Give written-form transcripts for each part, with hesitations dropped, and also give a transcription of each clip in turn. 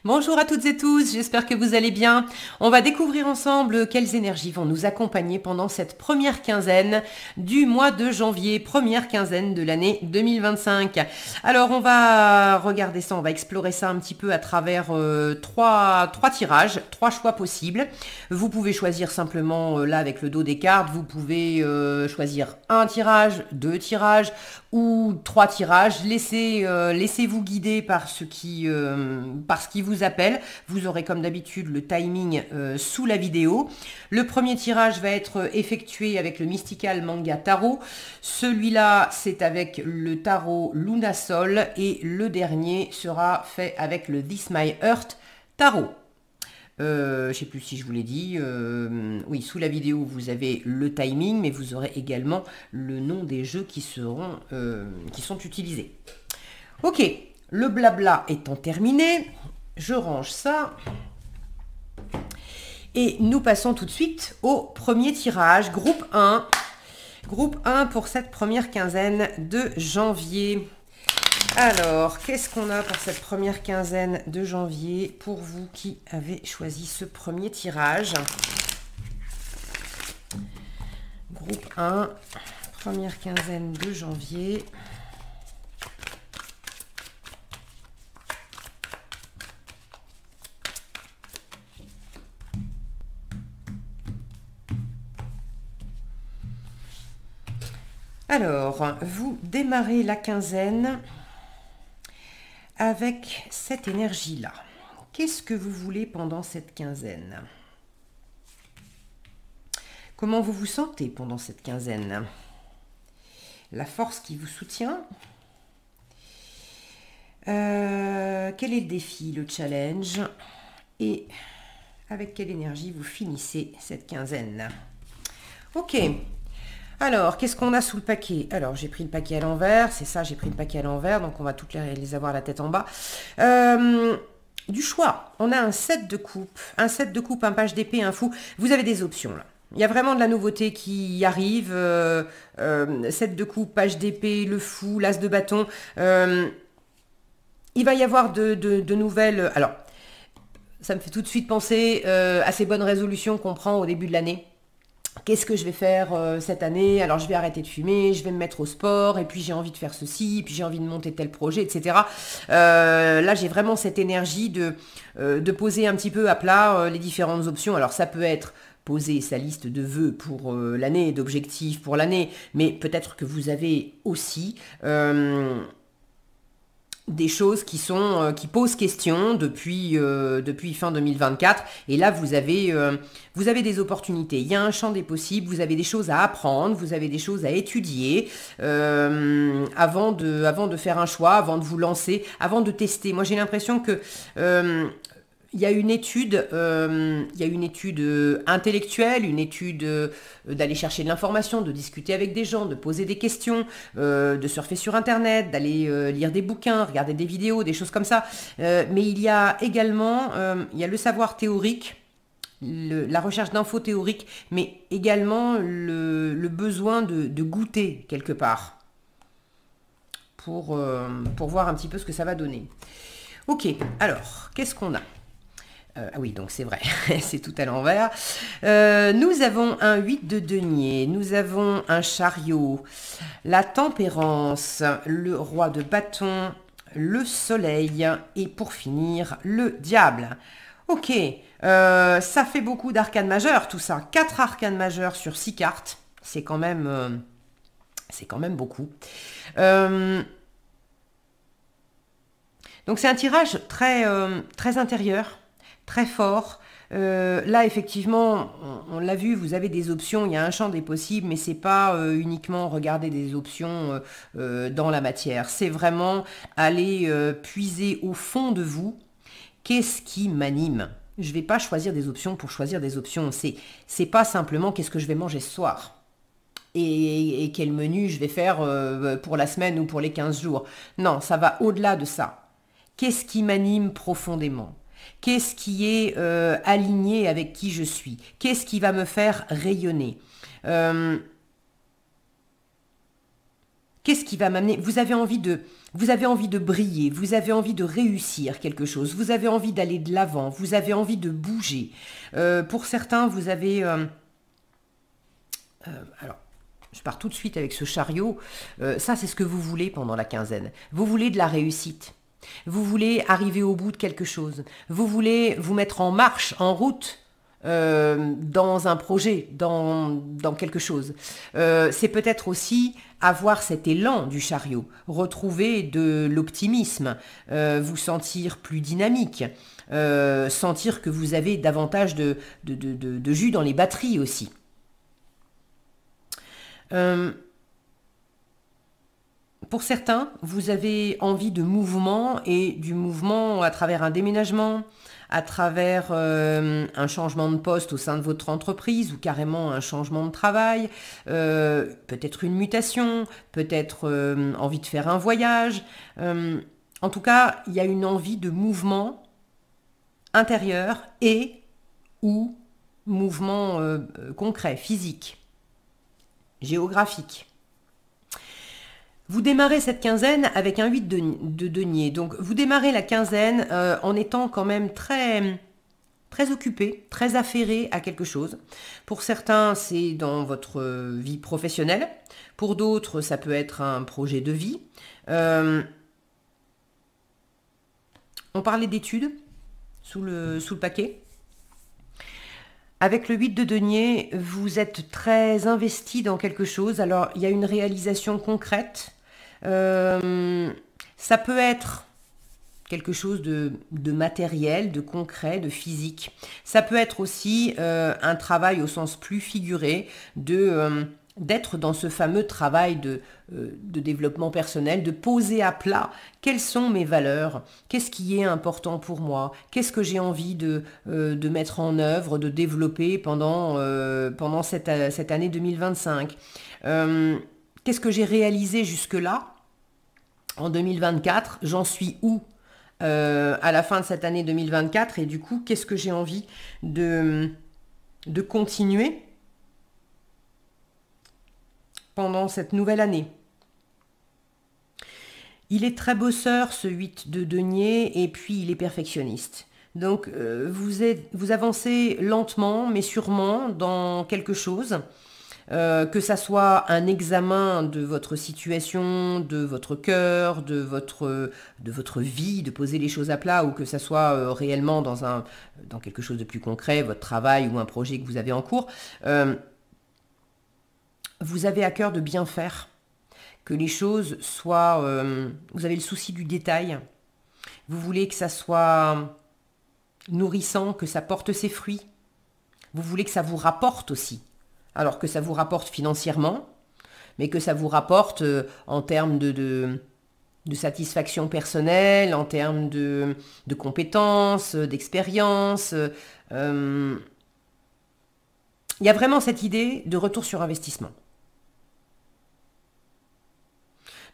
Bonjour à toutes et tous, j'espère que vous allez bien. On va découvrir ensemble quelles énergies vont nous accompagner pendant cette première quinzaine du mois de janvier, première quinzaine de l'année 2025. Alors on va regarder ça, on va explorer ça un petit peu à travers trois tirages, trois choix possibles. Vous pouvez choisir simplement là avec le dos des cartes, vous pouvez choisir un tirage, deux tirages ou trois tirages. Laissez-vous guider par ce qui vous appelle. Vous aurez comme d'habitude le timing sous la vidéo. Le premier tirage va être effectué avec le Mystical Manga Tarot. Celui-là, c'est avec le tarot Lunasol et le dernier sera fait avec le This My Earth Tarot. Je ne sais plus si je vous l'ai dit, oui, sous la vidéo vous avez le timing, mais vous aurez également le nom des jeux qui sont utilisés. Ok, le blabla étant terminé, je range ça. Et nous passons tout de suite au premier tirage, groupe 1. Groupe 1 pour cette première quinzaine de janvier. Alors, qu'est-ce qu'on a pour cette première quinzaine de janvier pour vous qui avez choisi ce premier tirage? Groupe 1, première quinzaine de janvier. Alors, vous démarrez la quinzaine avec cette énergie-là. Qu'est-ce que vous voulez pendant cette quinzaine? Comment vous vous sentez pendant cette quinzaine? La force qui vous soutient? Quel est le défi, le challenge? Et avec quelle énergie vous finissez cette quinzaine? Ok. Alors, qu'est-ce qu'on a sous le paquet? Alors, j'ai pris le paquet à l'envers, c'est ça, j'ai pris le paquet à l'envers, donc on va toutes les avoir la tête en bas. Du choix, on a un 7 de coupe, un page d'épée, un fou. Vous avez des options là. Il y a vraiment de la nouveauté qui arrive. 7 de coupe, page d'épée, le fou, l'as de bâton. Il va y avoir de nouvelles... Alors, ça me fait tout de suite penser à ces bonnes résolutions qu'on prend au début de l'année. Qu'est-ce que je vais faire cette année? Alors, je vais arrêter de fumer, je vais me mettre au sport, et puis j'ai envie de faire ceci, puis j'ai envie de monter tel projet, etc. Là, j'ai vraiment cette énergie de poser un petit peu à plat les différentes options. Alors, ça peut être poser sa liste de vœux pour l'année, d'objectifs pour l'année, mais peut-être que vous avez aussi... des choses qui posent question depuis fin 2024. Et là, vous avez des opportunités. Il y a un champ des possibles. Vous avez des choses à apprendre. Vous avez des choses à étudier avant de faire un choix, avant de vous lancer, avant de tester. Moi, j'ai l'impression que il y a une étude intellectuelle, une étude d'aller chercher de l'information, de discuter avec des gens, de poser des questions, de surfer sur Internet, d'aller lire des bouquins, regarder des vidéos, des choses comme ça. Mais il y a également il y a le savoir théorique, la recherche d'infos théoriques, mais également le besoin de goûter quelque part pour voir un petit peu ce que ça va donner. Ok, alors, qu'est-ce qu'on a? Ah oui, donc c'est vrai, c'est tout à l'envers. Nous avons un 8 de denier, nous avons un chariot, la tempérance, le roi de bâton, le soleil et pour finir, le diable. Ok, ça fait beaucoup d'arcanes majeures tout ça. 4 arcanes majeures sur 6 cartes, c'est quand même beaucoup. Donc c'est un tirage très intérieur, très fort. Là, effectivement, on l'a vu, vous avez des options, il y a un champ des possibles, mais c'est pas uniquement regarder des options dans la matière. C'est vraiment aller puiser au fond de vous. Qu'est-ce qui m'anime? Je vais pas choisir des options pour choisir des options. C'est pas simplement qu'est-ce que je vais manger ce soir. Et quel menu je vais faire pour la semaine ou pour les 15 jours. Non, ça va au-delà de ça. Qu'est-ce qui m'anime profondément? Qu'est-ce qui est aligné avec qui je suis? Qu'est-ce qui va me faire rayonner? Quelle Qu'est-ce qui va m'amener? Vous avez envie de briller, vous avez envie de réussir quelque chose, vous avez envie d'aller de l'avant, vous avez envie de bouger. Pour certains, vous avez... alors, je pars tout de suite avec ce chariot. Ça, c'est ce que vous voulez pendant la quinzaine. Vous voulez de la réussite. Vous voulez arriver au bout de quelque chose. Vous voulez vous mettre en marche, en route, dans un projet, dans quelque chose. C'est peut-être aussi avoir cet élan du chariot, retrouver de l'optimisme, vous sentir plus dynamique, sentir que vous avez davantage de jus dans les batteries aussi. Pour certains, vous avez envie de mouvement, et du mouvement à travers un déménagement, à travers un changement de poste au sein de votre entreprise, ou carrément un changement de travail, peut-être une mutation, peut-être envie de faire un voyage. En tout cas, il y a une envie de mouvement intérieur et ou mouvement concret, physique, géographique. Vous démarrez cette quinzaine avec un 8 de denier. Donc, vous démarrez la quinzaine en étant quand même très, très occupé, très affairé à quelque chose. Pour certains, c'est dans votre vie professionnelle. Pour d'autres, ça peut être un projet de vie. On parlait d'études sous le paquet. Avec le 8 de denier, vous êtes très investi dans quelque chose. Alors, il y a une réalisation concrète. Ça peut être quelque chose de matériel, de concret, de physique. Ça peut être aussi un travail au sens plus figuré d'être dans ce fameux travail de développement personnel, de poser à plat quelles sont mes valeurs, qu'est-ce qui est important pour moi, qu'est-ce que j'ai envie de mettre en œuvre, de développer pendant cette année 2025. Qu'est-ce que j'ai réalisé jusque-là en 2024? J'en suis où à la fin de cette année 2024? Et du coup, qu'est-ce que j'ai envie de continuer pendant cette nouvelle année? Il est très bosseur, ce 8 de denier, et puis il est perfectionniste. Donc, vous avancez lentement, mais sûrement dans quelque chose. Que ça soit un examen de votre situation, de votre cœur, de votre vie, de poser les choses à plat, ou que ça soit réellement dans quelque chose de plus concret, votre travail ou un projet que vous avez en cours, vous avez à cœur de bien faire, que les choses soient... vous avez le souci du détail, vous voulez que ça soit nourrissant, que ça porte ses fruits, vous voulez que ça vous rapporte aussi. Alors que ça vous rapporte financièrement, mais que ça vous rapporte en termes de satisfaction personnelle, en termes de compétences, d'expérience. Il y a vraiment cette idée de retour sur investissement.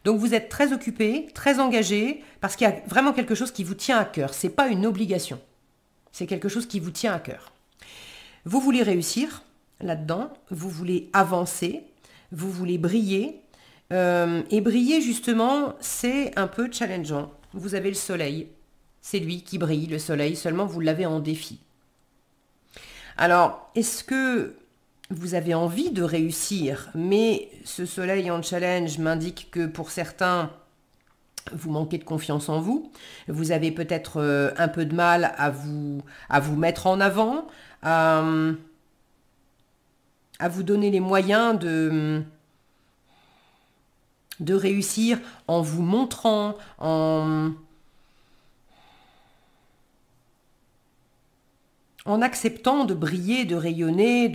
Donc vous êtes très occupé, très engagé, parce qu'il y a vraiment quelque chose qui vous tient à cœur. Ce n'est pas une obligation, c'est quelque chose qui vous tient à cœur. Vous voulez réussir là-dedans, vous voulez avancer, vous voulez briller, et briller justement, c'est un peu challengeant. Vous avez le soleil, c'est lui qui brille, le soleil, seulement vous l'avez en défi. Alors, est-ce que vous avez envie de réussir, mais ce soleil en challenge m'indique que pour certains, vous manquez de confiance en vous, vous avez peut-être un peu de mal à vous mettre en avant, à vous donner les moyens de réussir en vous montrant, en acceptant de briller, de rayonner,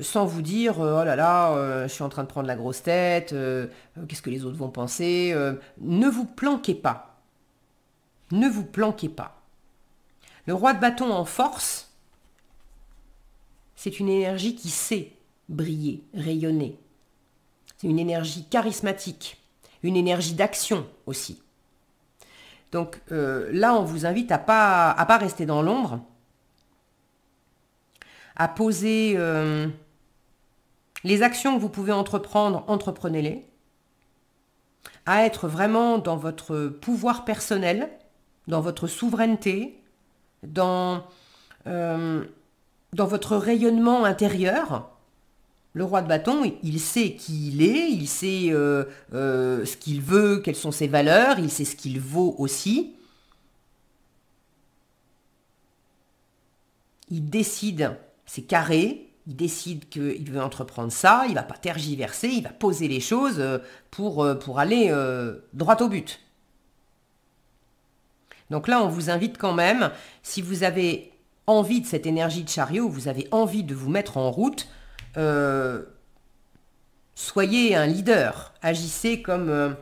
sans vous dire oh là là, je suis en train de prendre la grosse tête, qu'est-ce que les autres vont penser. Ne vous planquez pas. Ne vous planquez pas. Le roi de bâton en force, c'est une énergie qui sait briller, rayonner. C'est une énergie charismatique, une énergie d'action aussi. Donc là, on vous invite à pas rester dans l'ombre, à poser les actions que vous pouvez entreprendre, entreprenez-les. à être vraiment dans votre pouvoir personnel, dans votre souveraineté, dans votre rayonnement intérieur. Le roi de bâton, il sait qui il est, il sait ce qu'il veut, quelles sont ses valeurs, il sait ce qu'il vaut aussi. Il décide, c'est carré, il décide qu'il veut entreprendre ça, il ne va pas tergiverser, il va poser les choses pour aller droit au but. Donc là, on vous invite quand même, si vous avez envie de cette énergie de chariot, vous avez envie de vous mettre en route, soyez un leader, agissez comme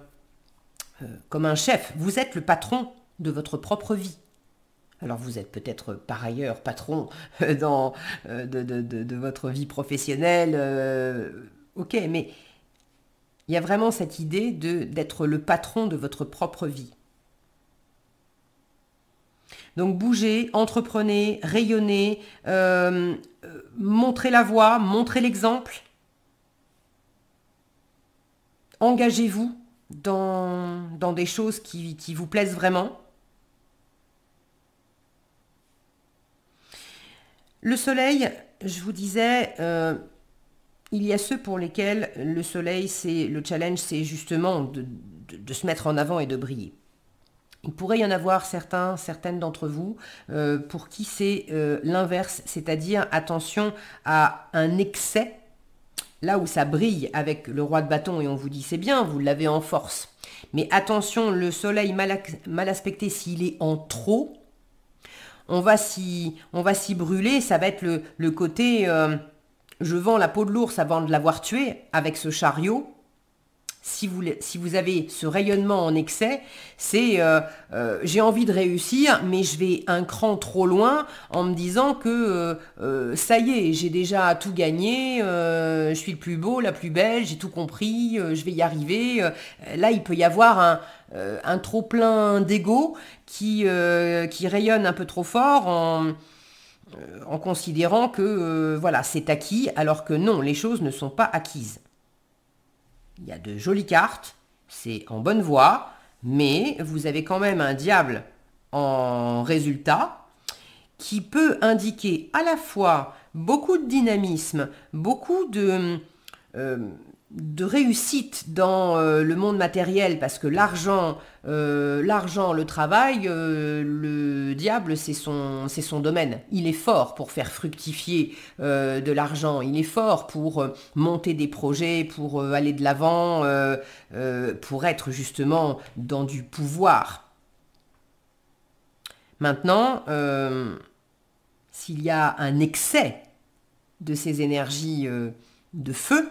un chef. Vous êtes le patron de votre propre vie. Alors vous êtes peut-être par ailleurs patron de votre vie professionnelle, ok, mais il y a vraiment cette idée d'être le patron de votre propre vie. Donc bougez, entreprenez, rayonnez, montrez la voie, montrez l'exemple. Engagez-vous dans des choses qui vous plaisent vraiment. Le soleil, je vous disais, il y a ceux pour lesquels le soleil, le challenge, c'est justement de se mettre en avant et de briller. Il pourrait y en avoir certaines d'entre vous pour qui c'est l'inverse, c'est-à-dire attention à un excès, là où ça brille avec le roi de bâton et on vous dit c'est bien, vous l'avez en force. Mais attention, le soleil mal aspecté, s'il est en trop, on va s'y brûler, ça va être le côté je vends la peau de l'ours avant de l'avoir tué avec ce chariot. Si vous avez ce rayonnement en excès, c'est j'ai envie de réussir, mais je vais un cran trop loin en me disant que ça y est, j'ai déjà tout gagné, je suis le plus beau, la plus belle, j'ai tout compris, je vais y arriver. Là, il peut y avoir un trop plein d'ego qui rayonne un peu trop fort en considérant que voilà, c'est acquis, alors que non, les choses ne sont pas acquises. Il y a de jolies cartes, c'est en bonne voie, mais vous avez quand même un diable en résultat qui peut indiquer à la fois beaucoup de dynamisme, beaucoup de réussite dans le monde matériel, parce que l'argent, le travail, le diable, c'est son domaine. Il est fort pour faire fructifier de l'argent, il est fort pour monter des projets, pour aller de l'avant, pour être justement dans du pouvoir. Maintenant, s'il y a un excès de ces énergies de feu,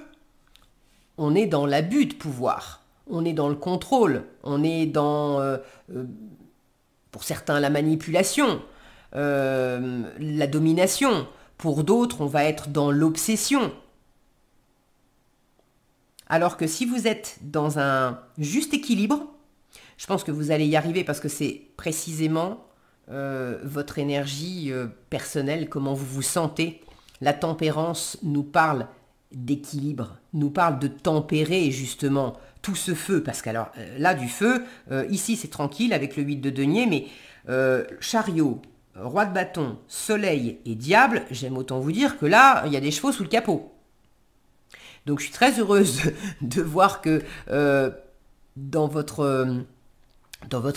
on est dans l'abus de pouvoir, on est dans le contrôle, on est dans, pour certains, la manipulation, la domination. Pour d'autres, on va être dans l'obsession. Alors que si vous êtes dans un juste équilibre, je pense que vous allez y arriver parce que c'est précisément votre énergie personnelle, comment vous vous sentez. La tempérance nous parle d'équilibre, nous parle de tempérer justement tout ce feu, parce que alors là du feu, ici c'est tranquille avec le 8 de denier, mais chariot, roi de bâton, soleil et diable, j'aime autant vous dire que là il y a des chevaux sous le capot. Donc je suis très heureuse de voir que dans votre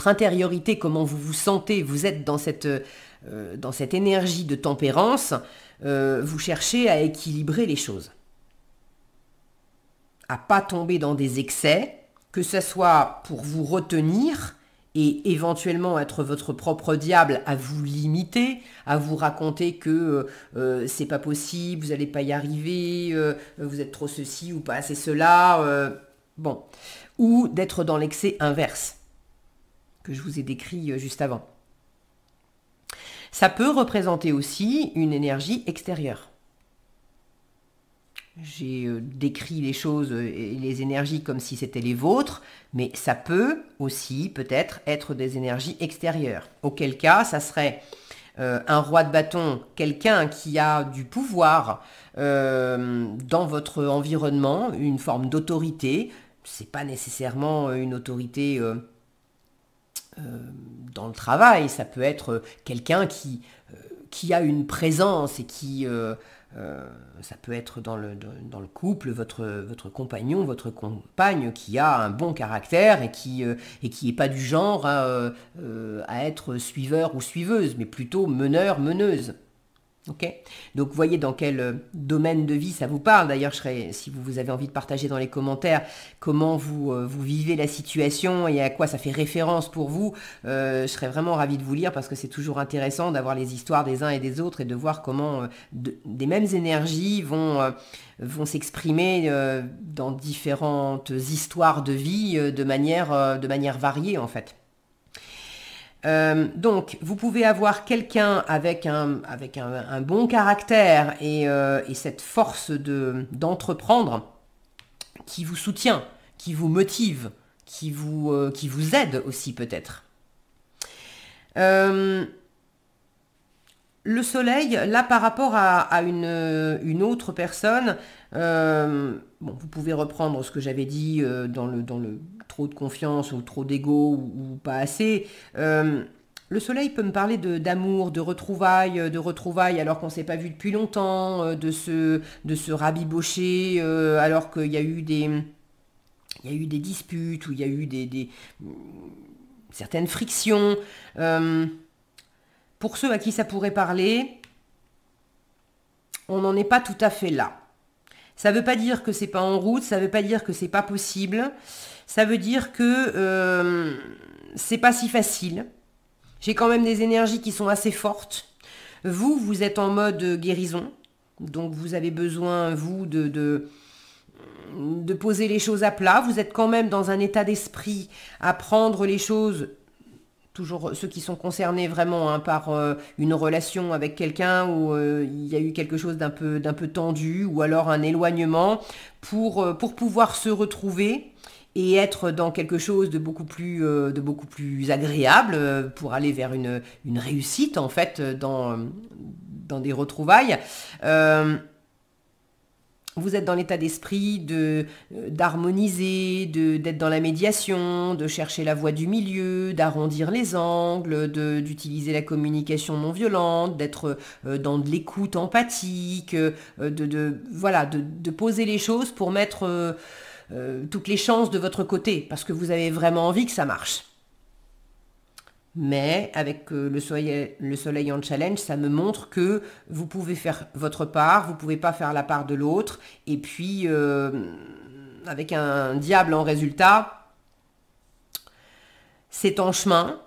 intériorité, comment vous vous sentez, vous êtes dans cette énergie de tempérance, vous cherchez à équilibrer les choses. À pas tomber dans des excès, que ce soit pour vous retenir et éventuellement être votre propre diable, à vous limiter, à vous raconter que c'est pas possible, vous n'allez pas y arriver, vous êtes trop ceci ou pas assez cela, bon, ou d'être dans l'excès inverse que je vous ai décrit juste avant. Ça peut représenter aussi une énergie extérieure. J'ai décrit les choses et les énergies comme si c'était les vôtres, mais ça peut aussi peut-être être des énergies extérieures. Auquel cas, ça serait un roi de bâton, quelqu'un qui a du pouvoir dans votre environnement, une forme d'autorité. c'est pas nécessairement une autorité dans le travail, ça peut être quelqu'un qui a une présence et ça peut être dans le couple, votre compagnon, votre compagne qui a un bon caractère et qui est pas du genre à être suiveur ou suiveuse, mais plutôt meneur, meneuse. Ok. Donc, vous voyez dans quel domaine de vie ça vous parle. D'ailleurs, si vous avez envie de partager dans les commentaires comment vous vivez la situation et à quoi ça fait référence pour vous, je serais vraiment ravie de vous lire parce que c'est toujours intéressant d'avoir les histoires des uns et des autres et de voir comment des mêmes énergies vont s'exprimer dans différentes histoires de vie de manière variée en fait. Donc, vous pouvez avoir quelqu'un avec un bon caractère et cette force d'entreprendre qui vous soutient, qui vous motive, qui vous aide aussi peut-être. Le soleil, là par rapport à une autre personne, vous pouvez reprendre ce que j'avais dit dans le trop de confiance ou trop d'ego ou pas assez. Le soleil peut me parler d'amour, de retrouvailles alors qu'on ne s'est pas vu depuis longtemps, de se rabibocher alors qu'il y a eu des disputes ou il y a eu certaines frictions. Pour ceux à qui ça pourrait parler, on n'en est pas tout à fait là. Ça ne veut pas dire que c'est pas en route, ça ne veut pas dire que c'est pas possible, ça veut dire que c'est pas si facile. J'ai quand même des énergies qui sont assez fortes. Vous êtes en mode guérison, donc vous avez besoin, vous, de poser les choses à plat. Vous êtes quand même dans un état d'esprit à prendre les choses, toujours ceux qui sont concernés vraiment par une relation avec quelqu'un où il y a eu quelque chose d'un peu tendu ou alors un éloignement pour pouvoir se retrouver et être dans quelque chose de beaucoup plus agréable pour aller vers une réussite en fait dans des retrouvailles. Vous êtes dans l'état d'esprit d'harmoniser, d'être dans la médiation, de chercher la voie du milieu, d'arrondir les angles, d'utiliser la communication non violente, d'être dans de l'écoute empathique, de poser les choses pour mettre toutes les chances de votre côté, parce que vous avez vraiment envie que ça marche. Mais avec le soleil en challenge, ça me montre que vous pouvez faire votre part, vous ne pouvez pas faire la part de l'autre. Et puis, avec un diable en résultat, c'est en chemin,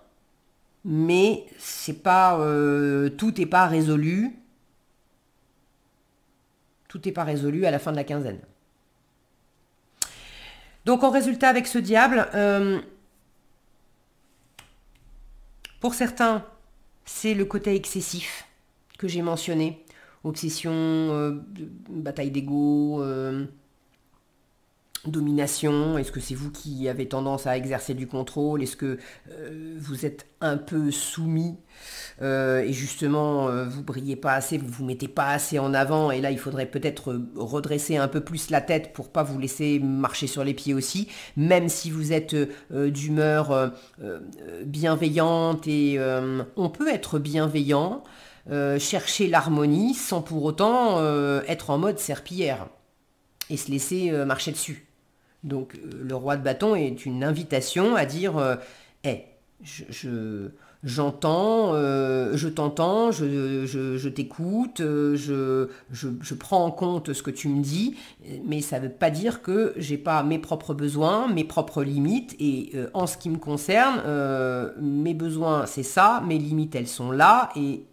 mais c'est pas, tout n'est pas résolu. Tout n'est pas résolu à la fin de la quinzaine. Donc en résultat, avec ce diable... pour certains, c'est le côté excessif que j'ai mentionné. Obsession, bataille d'ego, domination. Est-ce que c'est vous qui avez tendance à exercer du contrôle? Est-ce que vous êtes un peu soumis et justement vous brillez pas assez, vous vous mettez pas assez en avant et là il faudrait peut-être redresser un peu plus la tête pour pas vous laisser marcher sur les pieds aussi, même si vous êtes d'humeur bienveillante et on peut être bienveillant, chercher l'harmonie sans pour autant être en mode serpillière et se laisser marcher dessus. Donc le roi de bâton est une invitation à dire j'entends, je t'entends, je t'écoute, je prends en compte ce que tu me dis, mais ça ne veut pas dire que j'ai pas mes propres besoins, mes propres limites, et en ce qui me concerne, mes besoins c'est ça, mes limites elles sont là, et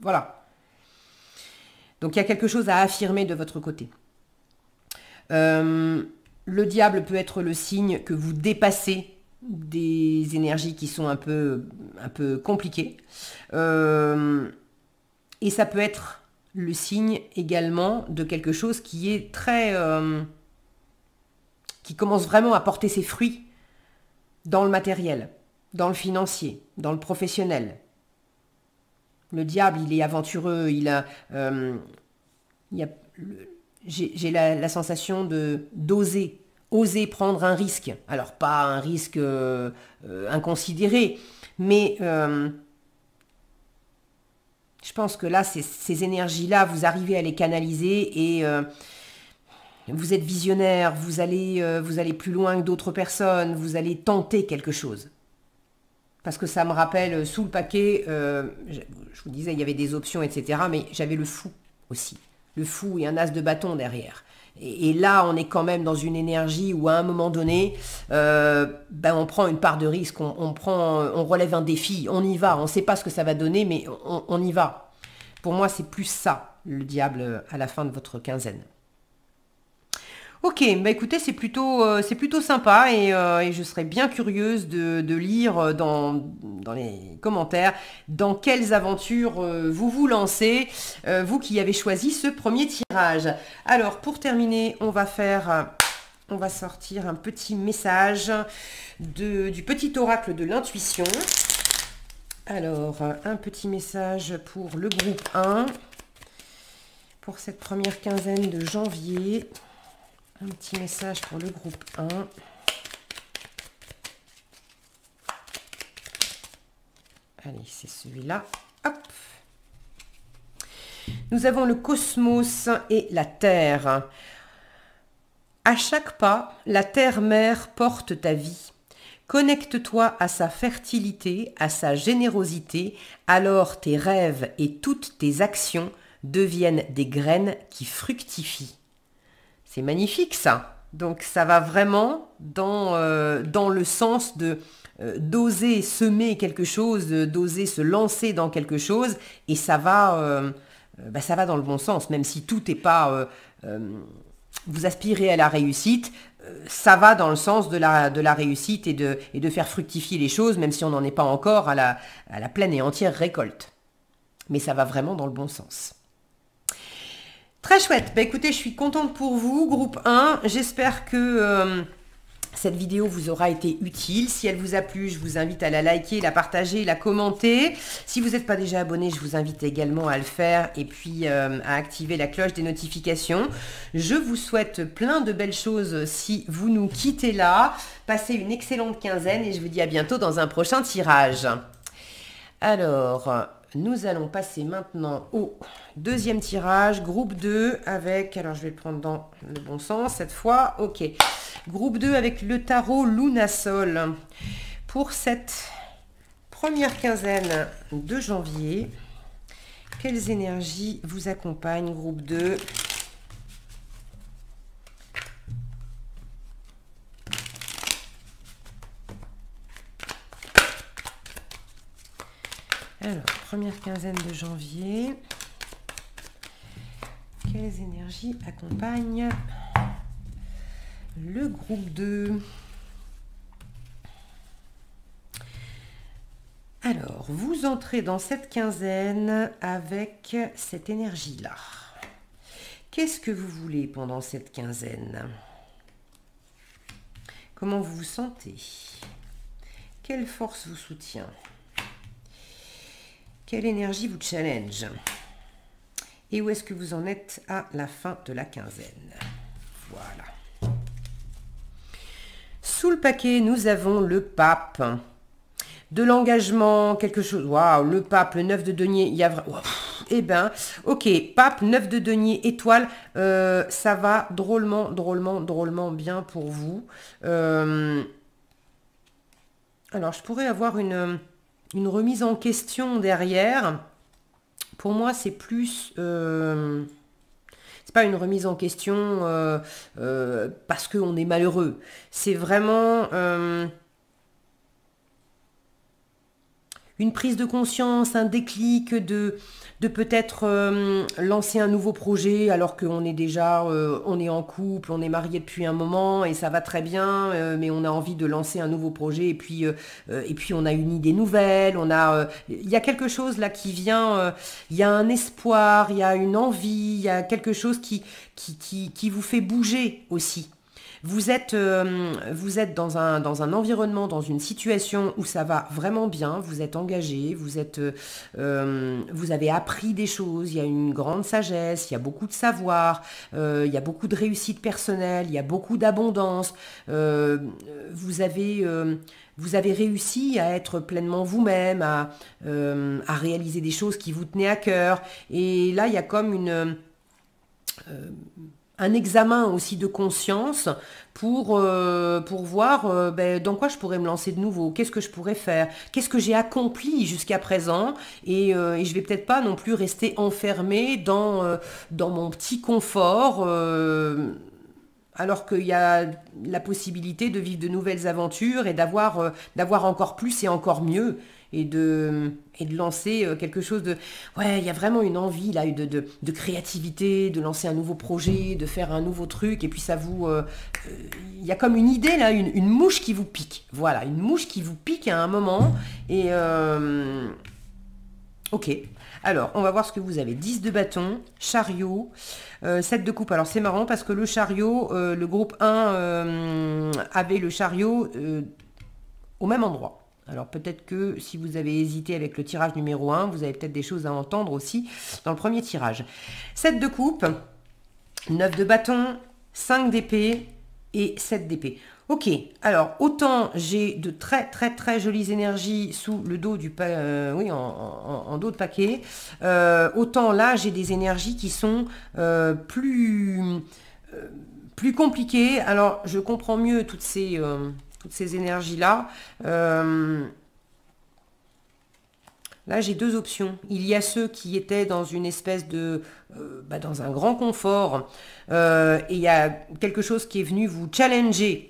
voilà. Donc il y a quelque chose à affirmer de votre côté. Le diable peut être le signe que vous dépassez des énergies qui sont un peu compliquées. Et ça peut être le signe également de quelque chose qui est très... qui commence vraiment à porter ses fruits dans le matériel, dans le financier, dans le professionnel. Le diable, il est aventureux, j'ai la sensation d'oser oser prendre un risque. Alors pas un risque inconsidéré, mais je pense que là, ces énergies-là, vous arrivez à les canaliser et vous êtes visionnaire, vous allez plus loin que d'autres personnes, vous allez tenter quelque chose. Parce que ça me rappelle, sous le paquet, je vous disais, il y avait des options, etc. Mais j'avais le fou aussi. Le fou et un as de bâton derrière. Et là, on est quand même dans une énergie où à un moment donné, on prend une part de risque, on relève un défi, on y va. On ne sait pas ce que ça va donner, mais on y va. Pour moi, c'est plus ça, le diable, à la fin de votre quinzaine. Ok, bah écoutez, c'est plutôt sympa et je serais bien curieuse de lire dans les commentaires dans quelles aventures vous vous lancez, vous qui avez choisi ce premier tirage. Alors, pour terminer, on va sortir un petit message du petit oracle de l'intuition. Alors, un petit message pour le groupe 1, pour cette première quinzaine de janvier. Un petit message pour le groupe 1. Allez, c'est celui-là. Hop. Nous avons le cosmos et la Terre. À chaque pas, la Terre-Mère porte ta vie. Connecte-toi à sa fertilité, à sa générosité, alors tes rêves et toutes tes actions deviennent des graines qui fructifient. C'est magnifique ça. Donc ça va vraiment dans le sens d'oser semer quelque chose, d'oser se lancer dans quelque chose, et ça va dans le bon sens, même si tout n'est pas... vous aspirez à la réussite, ça va dans le sens de la réussite et de faire fructifier les choses, même si on n'en est pas encore à la pleine et entière récolte. Mais ça va vraiment dans le bon sens. Très chouette. Bah écoutez, je suis contente pour vous, groupe 1. J'espère que cette vidéo vous aura été utile. Si elle vous a plu, je vous invite à la liker, la partager, la commenter. Si vous n'êtes pas déjà abonné, je vous invite également à le faire et puis à activer la cloche des notifications. Je vous souhaite plein de belles choses si vous nous quittez là. Passez une excellente quinzaine et je vous dis à bientôt dans un prochain tirage. Alors... nous allons passer maintenant au deuxième tirage, groupe 2 avec, alors je vais le prendre dans le bon sens cette fois, ok, groupe 2 avec le tarot Lunasol. Pour cette première quinzaine de janvier, quelles énergies vous accompagnent, groupe 2 ? Alors, première quinzaine de janvier, quelles énergies accompagnent le groupe 2 ? Alors, vous entrez dans cette quinzaine avec cette énergie-là. Qu'est-ce que vous voulez pendant cette quinzaine ? Comment vous vous sentez ? Quelle force vous soutient ? Quelle énergie vous challenge? Et où est-ce que vous en êtes à la fin de la quinzaine? Voilà. Sous le paquet, nous avons le pape. De l'engagement, quelque chose. Waouh, le pape, le 9 de denier. Il y a eh ben, ok, pape, 9 de denier, étoile. Ça va drôlement bien pour vous. Alors, je pourrais avoir une remise en question derrière. Pour moi, c'est plus... c'est pas une remise en question parce qu'on est malheureux. C'est vraiment une prise de conscience, un déclic de peut-être lancer un nouveau projet alors qu'on est déjà, on est en couple, on est marié depuis un moment et ça va très bien, mais on a envie de lancer un nouveau projet et puis on a une idée nouvelle, il y a quelque chose là qui vient, il y a un espoir, il y a une envie, il y a quelque chose qui vous fait bouger aussi. Vous êtes dans un environnement, dans une situation où ça va vraiment bien, vous êtes engagé, vous avez appris des choses, il y a une grande sagesse, il y a beaucoup de savoir, il y a beaucoup de réussite personnelle, il y a beaucoup d'abondance, vous avez réussi à être pleinement vous-même, à réaliser des choses qui vous tenaient à cœur. Et là, il y a comme un examen aussi de conscience pour voir dans quoi je pourrais me lancer de nouveau, qu'est-ce que je pourrais faire, qu'est-ce que j'ai accompli jusqu'à présent, et je vais peut-être pas non plus rester enfermée dans mon petit confort, alors qu'il y a la possibilité de vivre de nouvelles aventures et d'avoir encore plus et encore mieux, et de lancer quelque chose de... Ouais, il y a vraiment une envie là de créativité, de lancer un nouveau projet, de faire un nouveau truc, et puis ça vous... il y a comme une idée là, une mouche qui vous pique. Voilà, une mouche qui vous pique à un moment, et... Ok, alors on va voir ce que vous avez. 10 de bâton, chariot, 7 de coupe. Alors c'est marrant parce que le chariot, le groupe 1 avait le chariot au même endroit. Alors peut-être que si vous avez hésité avec le tirage numéro 1, vous avez peut-être des choses à entendre aussi dans le premier tirage. 7 de coupe, 9 de bâton, 5 d'épée et 7 d'épée. Ok, alors autant j'ai de très très très jolies énergies sous le dos du en dos de paquet, autant là j'ai des énergies qui sont plus compliquées. Alors je comprends mieux toutes ces énergies-là. Là, j'ai deux options. Il y a ceux qui étaient dans une espèce de... dans un grand confort. Et il y a quelque chose qui est venu vous challenger.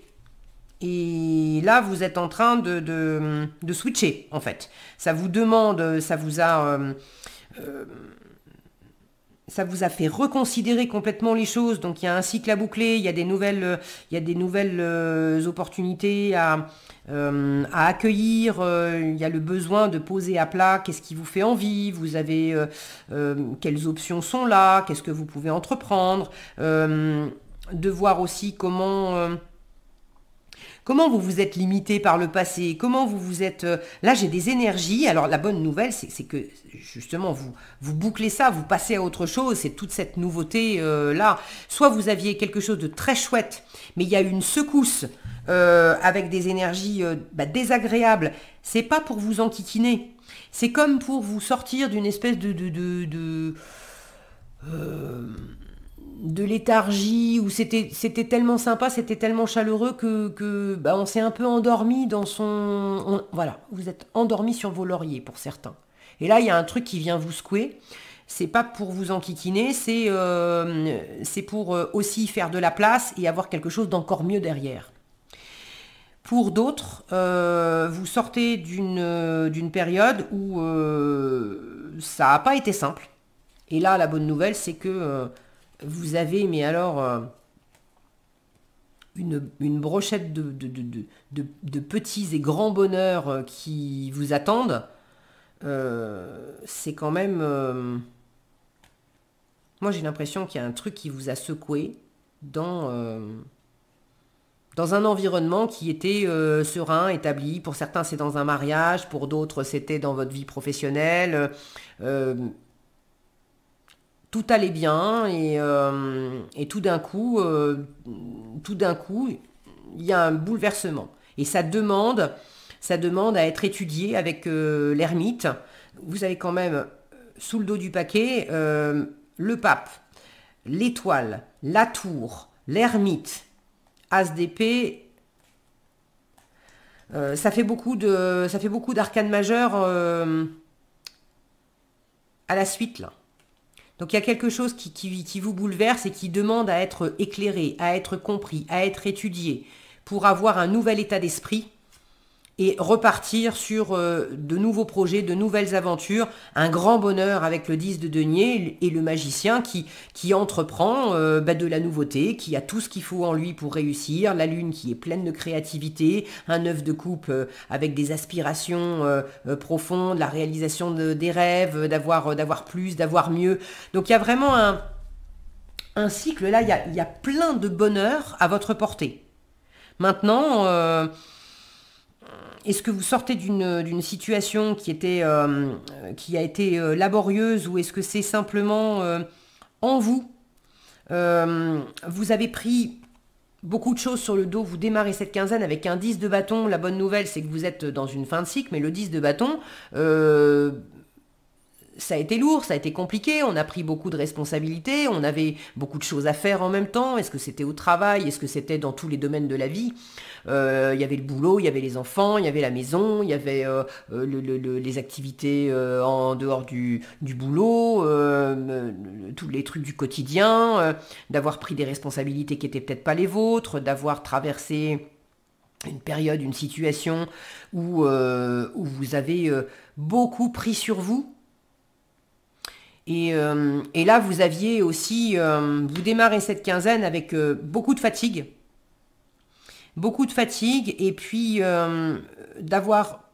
Et là, vous êtes en train de switcher, en fait. Ça vous demande, ça vous a fait reconsidérer complètement les choses. Donc il y a un cycle à boucler, il y a des nouvelles opportunités à accueillir, il y a le besoin de poser à plat qu'est-ce qui vous fait envie, vous avez quelles options sont là, qu'est-ce que vous pouvez entreprendre, de voir aussi comment vous vous êtes limité par le passé, comment vous vous êtes... Là, j'ai des énergies. Alors, la bonne nouvelle, c'est que, justement, vous bouclez ça, vous passez à autre chose. C'est toute cette nouveauté-là. Soit vous aviez quelque chose de très chouette, mais il y a eu une secousse avec des énergies désagréables. C'est pas pour vous enquiquiner. C'est comme pour vous sortir d'une espèce de léthargie, où c'était tellement sympa, c'était tellement chaleureux que on s'est un peu endormi dans son... Voilà, vous êtes endormi sur vos lauriers pour certains. Et là, il y a un truc qui vient vous secouer. C'est pas pour vous enquiquiner, c'est pour aussi faire de la place et avoir quelque chose d'encore mieux derrière. Pour d'autres, vous sortez d'une période où ça n'a pas été simple. Et là, la bonne nouvelle, c'est que... vous avez, mais alors, une brochette de petits et grands bonheurs qui vous attendent. C'est quand même... moi, j'ai l'impression qu'il y a un truc qui vous a secoué dans un environnement qui était serein, établi. Pour certains, c'est dans un mariage. Pour d'autres, c'était dans votre vie professionnelle. Tout allait bien et tout d'un coup, il y a un bouleversement. Et ça demande à être étudié avec l'ermite. Vous avez quand même, sous le dos du paquet, le pape, l'étoile, la tour, l'ermite, as d'épée. Ça fait beaucoup d'arcanes majeures à la suite, là. Donc il y a quelque chose qui vous bouleverse et qui demande à être éclairé, à être compris, à être étudié, pour avoir un nouvel état d'esprit et repartir sur de nouveaux projets, de nouvelles aventures, un grand bonheur avec le 10 de denier et le magicien qui entreprend de la nouveauté, qui a tout ce qu'il faut en lui pour réussir, la lune qui est pleine de créativité, un 9 de coupe avec des aspirations profondes, la réalisation des rêves, d'avoir plus, d'avoir mieux. Donc il y a vraiment un cycle, là, il y a plein de bonheur à votre portée. Maintenant, est-ce que vous sortez d'une situation qui a été laborieuse, ou est-ce que c'est simplement en vous? Vous avez pris beaucoup de choses sur le dos, vous démarrez cette quinzaine avec un 10 de bâton. La bonne nouvelle, c'est que vous êtes dans une fin de cycle, mais le 10 de bâton, ça a été lourd, ça a été compliqué, on a pris beaucoup de responsabilités, on avait beaucoup de choses à faire en même temps. Est-ce que c'était au travail? Est-ce que c'était dans tous les domaines de la vie? Il y avait le boulot, il y avait les enfants, il y avait la maison, il y avait les activités en dehors du boulot, tous les trucs du quotidien, d'avoir pris des responsabilités qui n'étaient peut-être pas les vôtres, d'avoir traversé une période, une situation où vous avez beaucoup pris sur vous. Et là, vous aviez aussi, vous démarrez cette quinzaine avec beaucoup de fatigue. Beaucoup de fatigue, et puis d'avoir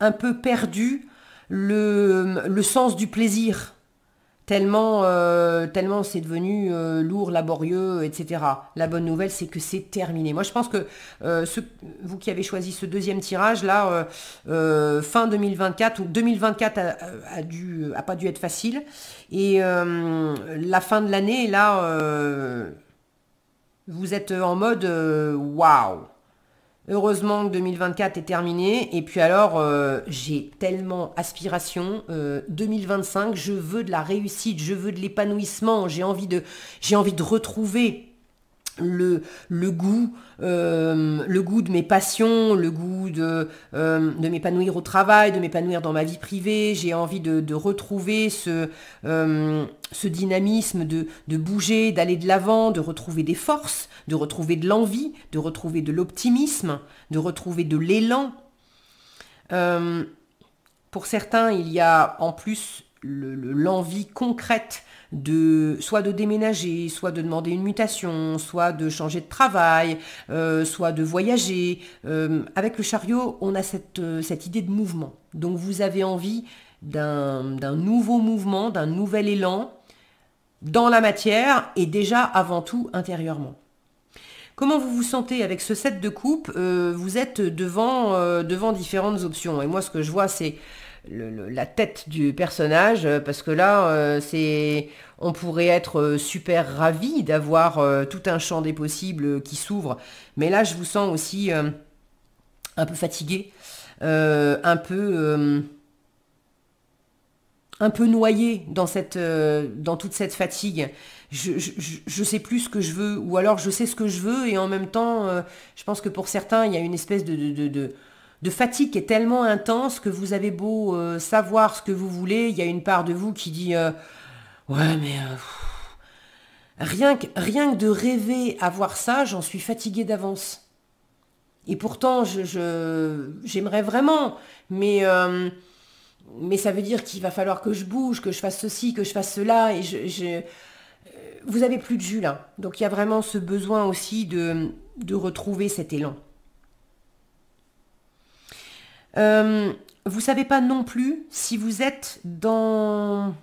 un peu perdu le sens du plaisir. Tellement c'est devenu lourd, laborieux, etc. La bonne nouvelle, c'est que c'est terminé. Moi, je pense que vous qui avez choisi ce deuxième tirage, là, fin 2024, ou 2024 a pas dû être facile. Et la fin de l'année, là, vous êtes en mode waouh! Heureusement que 2024 est terminé. Et puis alors, j'ai tellement aspiration. 2025, je veux de la réussite, je veux de l'épanouissement. J'ai envie de retrouver le goût de mes passions, le goût de m'épanouir au travail, de m'épanouir dans ma vie privée. J'ai envie de retrouver ce dynamisme, de bouger, d'aller de l'avant, de retrouver des forces, de retrouver de l'envie, de retrouver de l'optimisme, de retrouver de l'élan. Pour certains, il y a en plus l'envie concrète soit de déménager, soit de demander une mutation, soit de changer de travail, soit de voyager. Avec le chariot, on a cette idée de mouvement. Donc vous avez envie d'un nouveau mouvement, d'un nouvel élan dans la matière, et déjà avant tout intérieurement. Comment vous vous sentez avec ce 7 de coupe? Vous êtes devant différentes options. Et moi, ce que je vois, c'est la tête du personnage, parce que là, on pourrait être super ravi d'avoir tout un champ des possibles qui s'ouvre. Mais là, je vous sens aussi un peu fatigué, un peu noyé dans toute cette fatigue. Je sais plus ce que je veux, ou alors je sais ce que je veux, et en même temps, je pense que pour certains, il y a une espèce de fatigue qui est tellement intense que vous avez beau savoir ce que vous voulez, il y a une part de vous qui dit ouais, mais rien que de rêver à voir ça, j'en suis fatigué d'avance. Et pourtant, j'aimerais vraiment, mais ça veut dire qu'il va falloir que je bouge, que je fasse ceci, que je fasse cela, et vous avez plus de jus là. Donc il y a vraiment ce besoin aussi de retrouver cet élan. Vous savez pas non plus si vous êtes dans...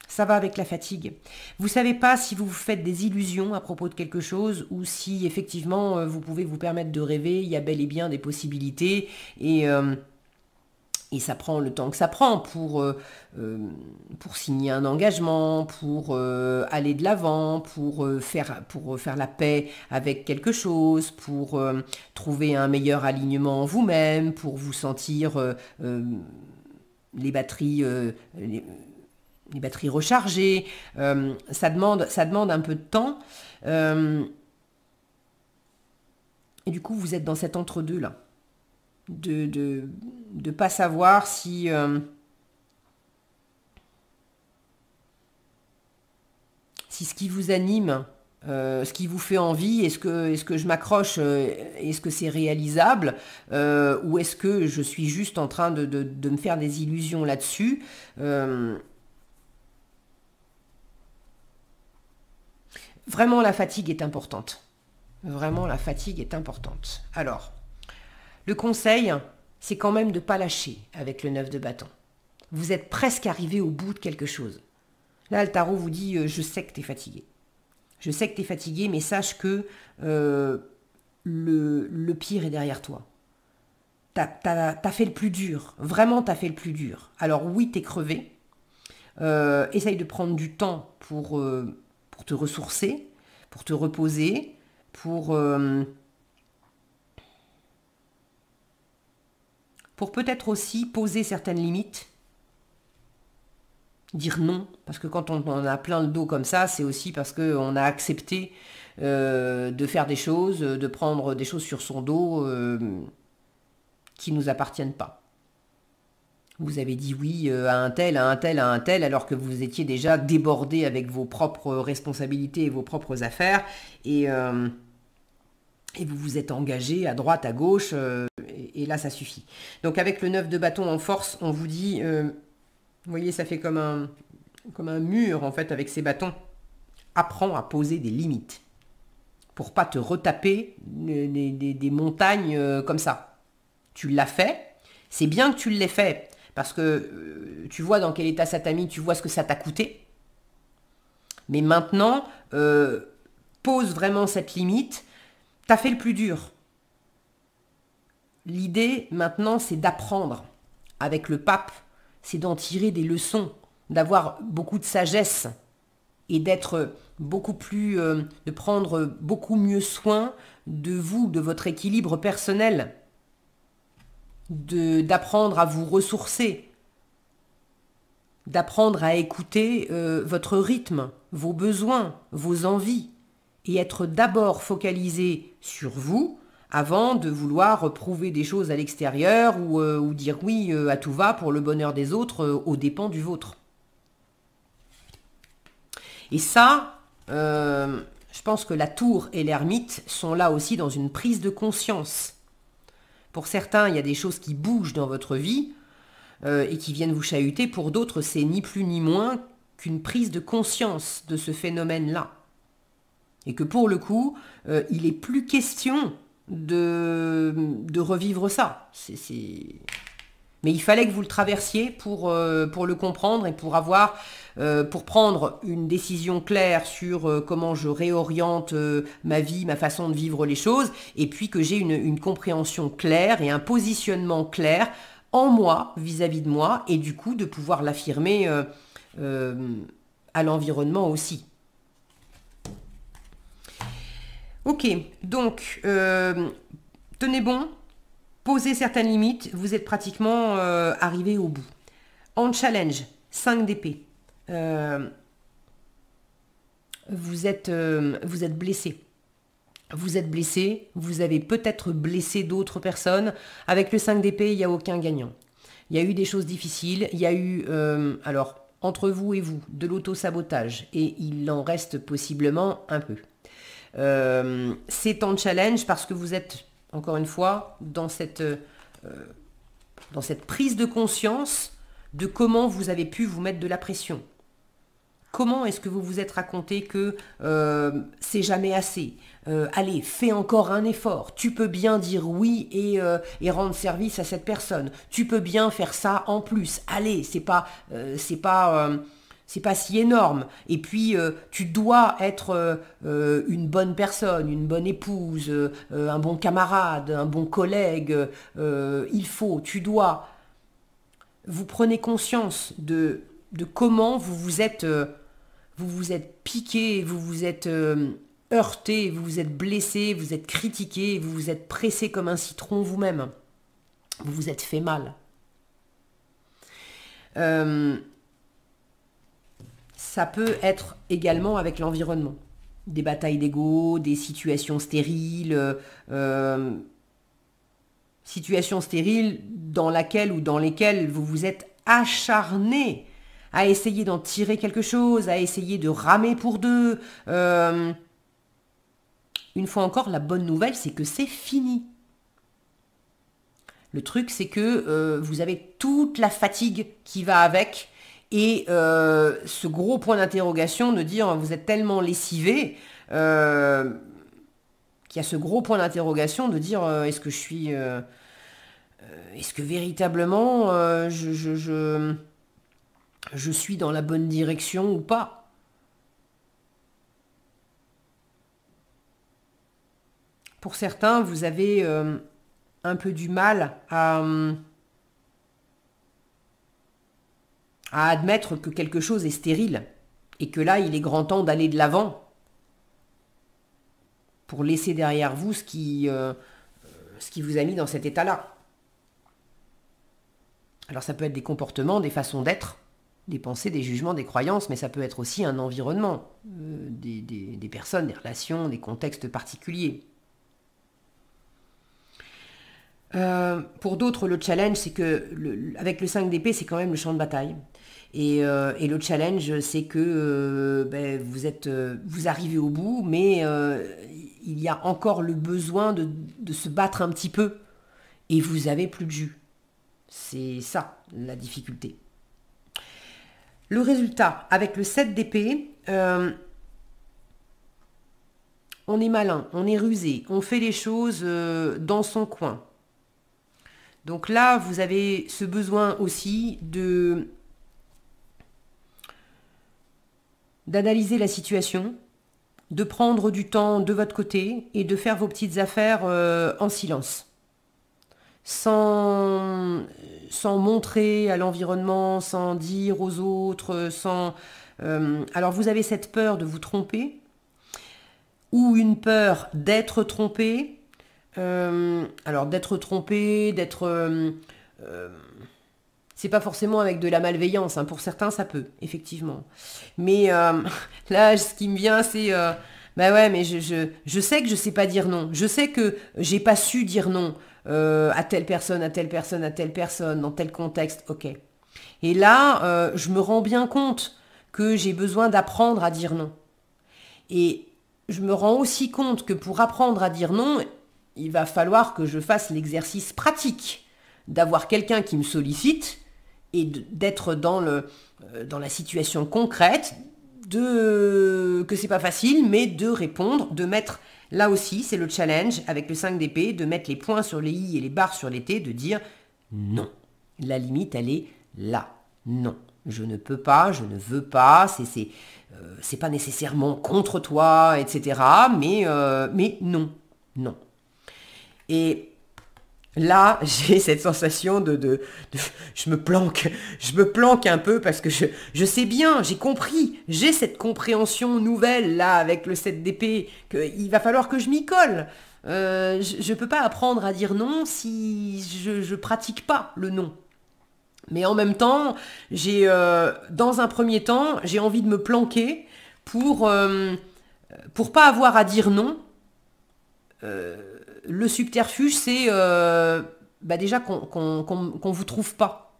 Ça va avec la fatigue. Vous savez pas si vous vous faites des illusions à propos de quelque chose, ou si effectivement vous pouvez vous permettre de rêver. Il y a bel et bien des possibilités, et ça prend le temps que ça prend pour signer un engagement, pour aller de l'avant, pour faire la paix avec quelque chose, pour trouver un meilleur alignement en vous-même, pour vous sentir les batteries rechargées. Ça demande un peu de temps. Et du coup, vous êtes dans cet entre-deux là. De pas savoir si ce qui vous anime, ce qui vous fait envie, est-ce que je m'accroche, est-ce que c'est réalisable, ou est-ce que je suis juste en train de me faire des illusions là-dessus. Vraiment, la fatigue est importante. Vraiment, la fatigue est importante. Alors, le conseil, c'est quand même de ne pas lâcher avec le 9 de bâton. Vous êtes presque arrivé au bout de quelque chose. Là, le tarot vous dit, je sais que tu es fatigué. Je sais que tu es fatigué, mais sache que le pire est derrière toi. T'as fait le plus dur. Vraiment, t'as fait le plus dur. Alors oui, t'es crevé. Essaye de prendre du temps pour te ressourcer, pour te reposer, pour peut-être aussi poser certaines limites. Dire non, parce que quand on a plein le dos comme ça, c'est aussi parce qu'on a accepté de faire des choses, de prendre des choses sur son dos qui ne nous appartiennent pas. Vous avez dit oui à un tel, à un tel, à un tel, alors que vous étiez déjà débordé avec vos propres responsabilités et vos propres affaires, et vous vous êtes engagé à droite, à gauche, et là ça suffit. Donc avec le 9 de bâton en force, on vous dit, vous voyez, ça fait comme un mur en fait avec ces bâtons. Apprends à poser des limites pour pas te retaper des montagnes comme ça. Tu l'as fait, c'est bien que tu l'aies fait, parce que tu vois dans quel état ça t'a mis, tu vois ce que ça t'a coûté. Mais maintenant, pose vraiment cette limite. T'as fait le plus dur. L'idée maintenant, c'est d'apprendre avec le pape, c'est d'en tirer des leçons, d'avoir beaucoup de sagesse et d'être beaucoup plus, de prendre beaucoup mieux soin de vous, de votre équilibre personnel, d'apprendre à vous ressourcer, d'apprendre à écouter votre rythme, vos besoins, vos envies, et être d'abord focalisé sur vous avant de vouloir prouver des choses à l'extérieur ou dire oui à tout va pour le bonheur des autres aux dépens du vôtre. Et ça, je pense que la tour et l'ermite sont là aussi dans une prise de conscience. Pour certains, il y a des choses qui bougent dans votre vie et qui viennent vous chahuter. Pour d'autres, c'est ni plus ni moins qu'une prise de conscience de ce phénomène-là. Et que pour le coup, il n'est plus question de revivre ça. Mais il fallait que vous le traversiez pour le comprendre et pour prendre une décision claire sur comment je réoriente ma vie, ma façon de vivre les choses, et puis que j'ai une compréhension claire et un positionnement clair en moi, vis-à-vis de moi, et du coup de pouvoir l'affirmer à l'environnement aussi. Ok, donc, tenez bon, posez certaines limites, vous êtes pratiquement arrivé au bout. En challenge, 5 d'épée. Vous êtes blessé. Vous êtes blessé, vous avez peut-être blessé d'autres personnes. Avec le 5 d'épée, il n'y a aucun gagnant. Il y a eu des choses difficiles, il y a eu, alors, entre vous et vous, de l'auto-sabotage, et il en reste possiblement un peu. C'est en challenge parce que vous êtes, encore une fois, dans cette prise de conscience de comment vous avez pu vous mettre de la pression. Comment est-ce que vous vous êtes raconté que c'est jamais assez? Allez, fais encore un effort. Tu peux bien dire oui et rendre service à cette personne. Tu peux bien faire ça en plus. Allez, c'est pas si énorme. Et puis, tu dois être une bonne personne, une bonne épouse, un bon camarade, un bon collègue. Tu dois. Vous prenez conscience de comment vous vous êtes piqué, vous vous êtes heurté, vous vous êtes blessé, vous êtes critiqué, vous vous êtes pressé comme un citron vous-même. Vous vous êtes fait mal. Ça peut être également avec l'environnement. Des batailles d'ego, des situations stériles, situations stériles dans laquelle ou dans lesquelles vous vous êtes acharné à essayer d'en tirer quelque chose, à essayer de ramer pour deux. Une fois encore, la bonne nouvelle, c'est que c'est fini. Le truc, c'est que vous avez toute la fatigue qui va avec et ce gros point d'interrogation de dire vous êtes tellement lessivé qu'il y a ce gros point d'interrogation de dire est-ce que je suis... est-ce que véritablement je suis dans la bonne direction ou pas. Pour certains, vous avez un peu du mal à admettre que quelque chose est stérile et que là, il est grand temps d'aller de l'avant pour laisser derrière vous ce qui vous a mis dans cet état-là. Alors ça peut être des comportements, des façons d'être, des pensées, des jugements, des croyances, mais ça peut être aussi un environnement, des personnes, des relations, des contextes particuliers. Pour d'autres, le challenge, c'est que avec le 5 d'épée, c'est quand même le champ de bataille. Et le challenge, c'est que vous arrivez au bout, mais il y a encore le besoin de se battre un petit peu. Et vous avez plus de jus. C'est ça, la difficulté. Le résultat, avec le 7 d'épée, on est malin, on est rusé, on fait les choses dans son coin. Donc là, vous avez ce besoin aussi d'analyser la situation, de prendre du temps de votre côté et de faire vos petites affaires en silence. Sans montrer à l'environnement, sans dire aux autres, alors vous avez cette peur de vous tromper, ou une peur d'être trompé. Alors d'être trompé, c'est pas forcément avec de la malveillance, hein. Pour certains ça peut, effectivement. Mais là, ce qui me vient, c'est bah ouais, mais je sais que je sais pas dire non. Je sais que j'ai pas su dire non à telle personne, à telle personne, à telle personne, dans tel contexte, ok. Et là, je me rends bien compte que j'ai besoin d'apprendre à dire non. Et je me rends aussi compte que pour apprendre à dire non, il va falloir que je fasse l'exercice pratique d'avoir quelqu'un qui me sollicite et d'être dans la situation concrète, que c'est pas facile, mais de répondre, de mettre, là aussi, c'est le challenge avec le 5 d'épée, de mettre les points sur les i et les barres sur les t, de dire non. La limite, elle est là. Non. Je ne peux pas, je ne veux pas, c'est pas nécessairement contre toi, etc. Mais non. Non. Et là, j'ai cette sensation je me planque un peu parce que je sais bien, j'ai compris, j'ai cette compréhension nouvelle là avec le 7 d'épée qu'il va falloir que je m'y colle. Je peux pas apprendre à dire non si je pratique pas le non. Mais en même temps, dans un premier temps, j'ai envie de me planquer pour pas avoir à dire non. Le subterfuge, c'est déjà qu'on vous trouve pas.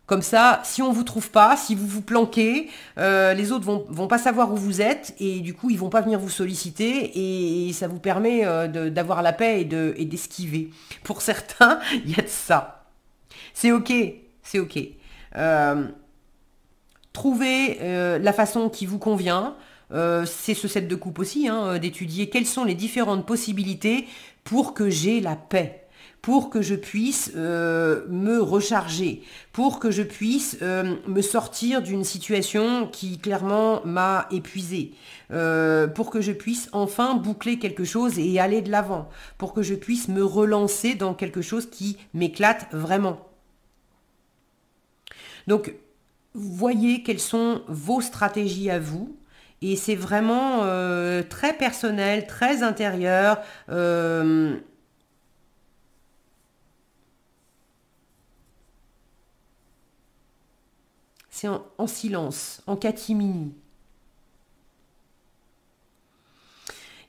Comme ça, si on vous trouve pas, si vous vous planquez, les autres vont pas savoir où vous êtes et du coup, ils vont pas venir vous solliciter et ça vous permet d'avoir la paix et d'esquiver. Pour certains, il y a de ça. C'est ok, c'est ok. Trouvez la façon qui vous convient. C'est ce set de coupe aussi, hein, d'étudier quelles sont les différentes possibilités pour que j'ai la paix, pour que je puisse me recharger, pour que je puisse me sortir d'une situation qui clairement m'a épuisée, pour que je puisse enfin boucler quelque chose et aller de l'avant, pour que je puisse me relancer dans quelque chose qui m'éclate vraiment. Donc, voyez quelles sont vos stratégies à vous. Et c'est vraiment très personnel, très intérieur. C'est en silence, en catimini.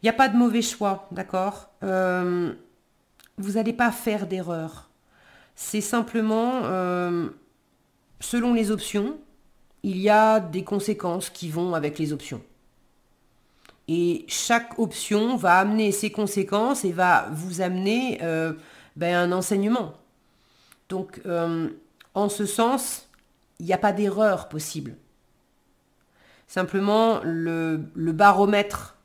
Il n'y a pas de mauvais choix, d'accord ? Vous n'allez pas faire d'erreur. C'est simplement, selon les options, il y a des conséquences qui vont avec les options. Et chaque option va amener ses conséquences et va vous amener un enseignement. Donc, en ce sens, il n'y a pas d'erreur possible. Simplement, le baromètre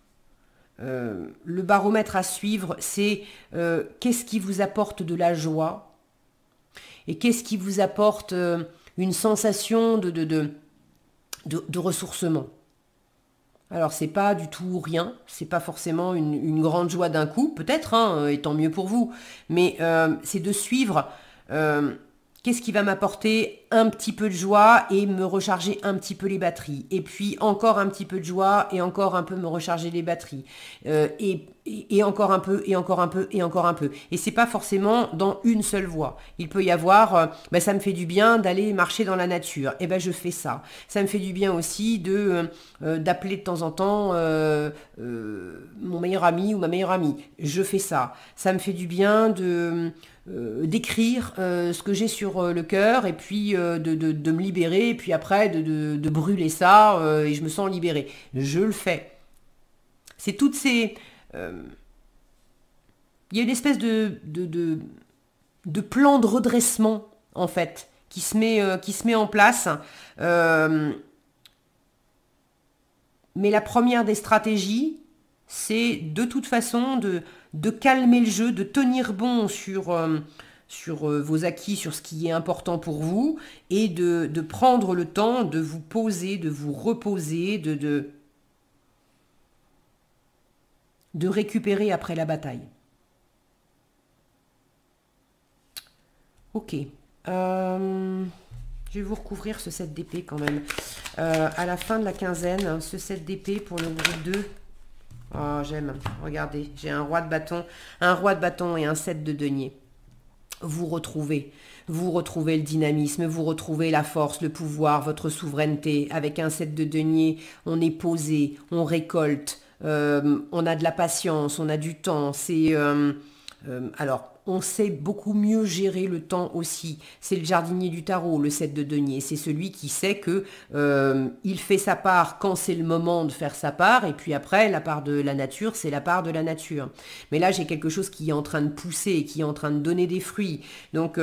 à suivre, c'est qu'est-ce qui vous apporte de la joie et qu'est-ce qui vous apporte une sensation de ressourcement. Alors c'est pas du tout rien, c'est pas forcément une grande joie d'un coup, peut-être, hein, et tant mieux pour vous, mais c'est de suivre qu'est-ce qui va m'apporter un petit peu de joie et me recharger un petit peu les batteries, et puis encore un petit peu de joie et encore un peu me recharger les batteries, et encore un peu, et encore un peu, et encore un peu. Et c'est pas forcément dans une seule voie. Il peut y avoir, ça me fait du bien d'aller marcher dans la nature. Et ben je fais ça. Ça me fait du bien aussi d'appeler de temps en temps mon meilleur ami ou ma meilleure amie. Je fais ça. Ça me fait du bien d'écrire ce que j'ai sur le cœur et puis de me libérer et puis après de brûler ça et je me sens libérée. Je le fais. C'est toutes ces... il y a une espèce de plan de redressement, en fait, qui se met en place. Mais la première des stratégies, c'est de toute façon de calmer le jeu, de tenir bon sur vos acquis, sur ce qui est important pour vous, et de prendre le temps de vous poser, de vous reposer, de récupérer après la bataille. Ok. Je vais vous recouvrir ce 7 d'épée quand même. À la fin de la quinzaine, ce 7 d'épée pour le groupe 2. Oh, j'aime. Regardez, j'ai un roi de bâton et un 7 de denier. Vous retrouvez le dynamisme, vous retrouvez la force, le pouvoir, votre souveraineté. Avec un 7 de denier, on est posé, on récolte, on a de la patience, on a du temps. Alors, on sait beaucoup mieux gérer le temps aussi. C'est le jardinier du tarot, le 7 de denier. C'est celui qui sait que il fait sa part quand c'est le moment de faire sa part. Et puis après, la part de la nature, c'est la part de la nature. Mais là, j'ai quelque chose qui est en train de pousser, qui est en train de donner des fruits. Donc,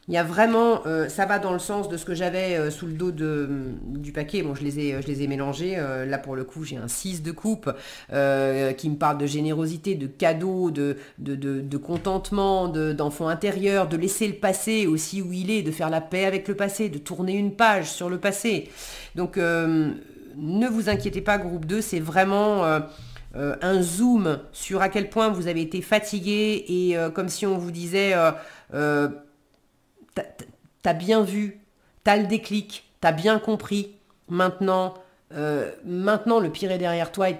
il y a vraiment, ça va dans le sens de ce que j'avais sous le dos du paquet. Bon, je les ai mélangés. Là, pour le coup, j'ai un 6 de coupe qui me parle de générosité, de cadeaux, de contentement, d'enfant intérieur, de laisser le passé aussi où il est, de faire la paix avec le passé, de tourner une page sur le passé. Donc, ne vous inquiétez pas, groupe 2, c'est vraiment... un zoom sur à quel point vous avez été fatigué et comme si on vous disait... T'as bien vu, t'as le déclic, t'as bien compris. Maintenant, le pire est derrière toi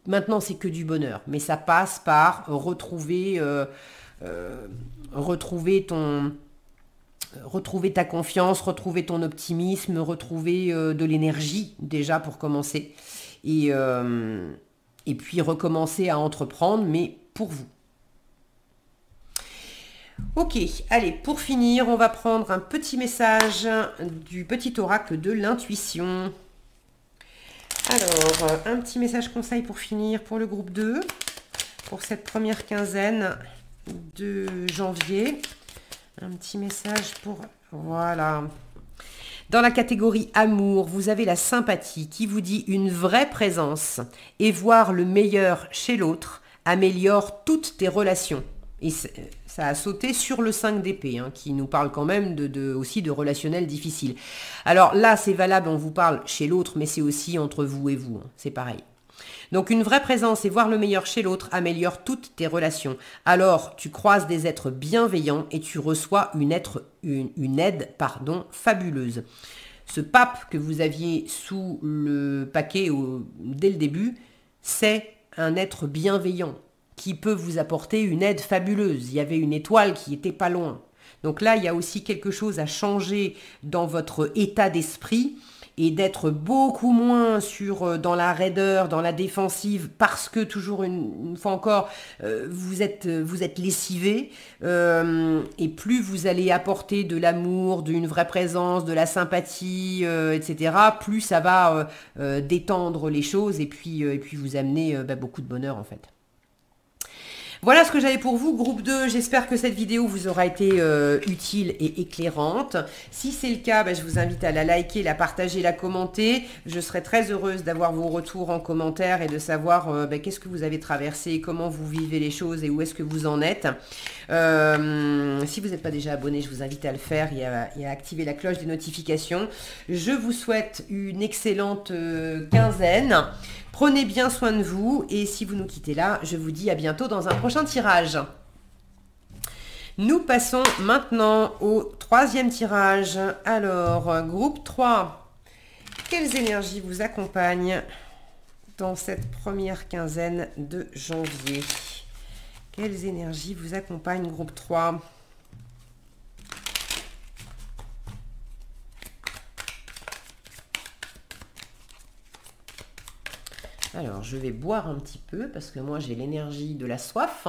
maintenant c'est que du bonheur. Mais ça passe par retrouver ta confiance, retrouver ton optimisme, retrouver de l'énergie déjà pour commencer. Et puis recommencer à entreprendre, mais pour vous. Ok, allez, pour finir, on va prendre un petit message du petit oracle de l'intuition. Alors, un petit message conseil pour finir pour le groupe 2, pour cette première quinzaine de janvier. Un petit message pour... Voilà. Dans la catégorie amour, vous avez la sympathie qui vous dit une vraie présence et voir le meilleur chez l'autre améliore toutes tes relations. Et ça a sauté sur le 5 d'épée, qui nous parle quand même aussi de relationnel difficile. Alors là, c'est valable, on vous parle chez l'autre, mais c'est aussi entre vous et vous, c'est pareil. Donc une vraie présence et voir le meilleur chez l'autre améliore toutes tes relations. Alors tu croises des êtres bienveillants et tu reçois une aide fabuleuse. Ce pape que vous aviez sous le paquet dès le début, c'est un être bienveillant qui peut vous apporter une aide fabuleuse. Il y avait une étoile qui était pas loin. Donc là, il y a aussi quelque chose à changer dans votre état d'esprit et d'être beaucoup moins dans la raideur, dans la défensive, parce que toujours une fois encore, vous êtes lessivé, et plus vous allez apporter de l'amour, d'une vraie présence, de la sympathie, etc., plus ça va détendre les choses et puis vous amener beaucoup de bonheur en fait. Voilà ce que j'avais pour vous, groupe 2. J'espère que cette vidéo vous aura été utile et éclairante. Si c'est le cas, je vous invite à la liker, la partager, la commenter. Je serai très heureuse d'avoir vos retours en commentaire et de savoir qu'est-ce que vous avez traversé, comment vous vivez les choses et où est-ce que vous en êtes. Si vous n'êtes pas déjà abonné, je vous invite à le faire et à activer la cloche des notifications. Je vous souhaite une excellente quinzaine. Prenez bien soin de vous et si vous nous quittez là, je vous dis à bientôt dans un prochain tirage. Nous passons maintenant au troisième tirage. Alors, groupe 3, quelles énergies vous accompagnent dans cette première quinzaine de janvier? Quelles énergies vous accompagnent, groupe 3? Alors, je vais boire un petit peu parce que moi, j'ai l'énergie de la soif.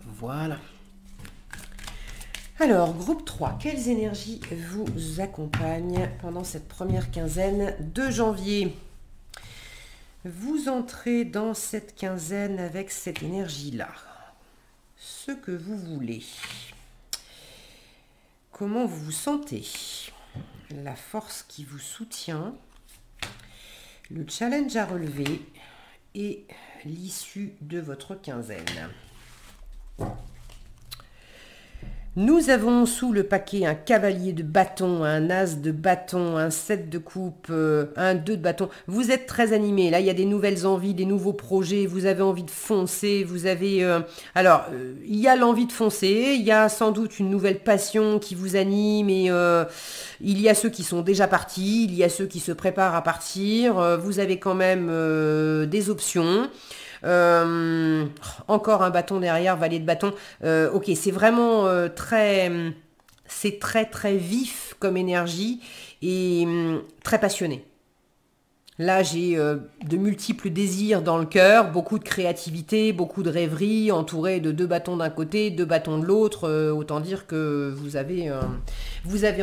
Voilà. Alors, groupe 3, quelles énergies vous accompagnent pendant cette première quinzaine de janvier? Vous entrez dans cette quinzaine avec cette énergie-là. Ce que vous voulez. Comment vous vous sentez? La force qui vous soutient. Le challenge à relever et l'issue de votre quinzaine. Nous avons sous le paquet un cavalier de bâton, un as de bâton, un 7 de coupe, un 2 de bâton. Vous êtes très animé. Là, il y a des nouvelles envies, des nouveaux projets. Vous avez envie de foncer. Vous avez... il y a l'envie de foncer. Il y a sans doute une nouvelle passion qui vous anime. Et il y a ceux qui sont déjà partis. Il y a ceux qui se préparent à partir. Vous avez quand même des options. Encore un bâton derrière, valet de bâton. Ok, c'est vraiment c'est très vif comme énergie et très passionné. Là, j'ai de multiples désirs dans le cœur, beaucoup de créativité, beaucoup de rêverie, entouré de 2 bâtons d'un côté, 2 bâtons de l'autre. Autant dire que vous avez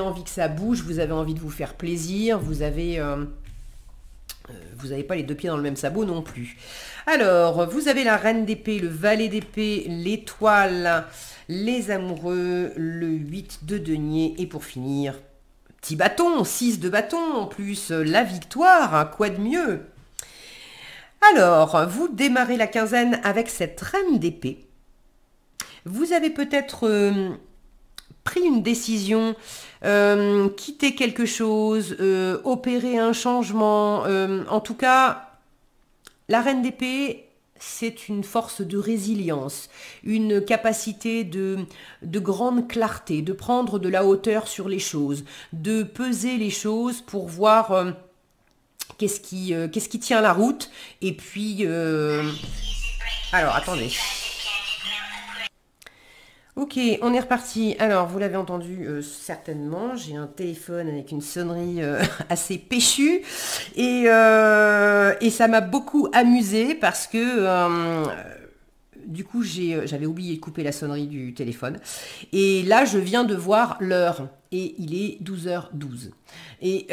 envie que ça bouge, vous avez envie de vous faire plaisir, vous n'avez pas les 2 pieds dans le même sabot non plus. Alors, vous avez la reine d'épée, le valet d'épée, l'étoile, les amoureux, le 8 de denier et pour finir, petit bâton, 6 de bâton en plus, la victoire, quoi de mieux? Alors, vous démarrez la quinzaine avec cette reine d'épée. Vous avez peut-être pris une décision, quitter quelque chose, opérer un changement. En tout cas, la reine d'épée, c'est une force de résilience, une capacité de grande clarté, de prendre de la hauteur sur les choses, de peser les choses pour voir qu'est-ce qui tient la route. Et puis, alors, attendez. Ok, on est reparti. Alors, vous l'avez entendu certainement, j'ai un téléphone avec une sonnerie assez péchue et ça m'a beaucoup amusé parce que du coup, j'avais oublié de couper la sonnerie du téléphone. Et là, je viens de voir l'heure et il est 12h12. Et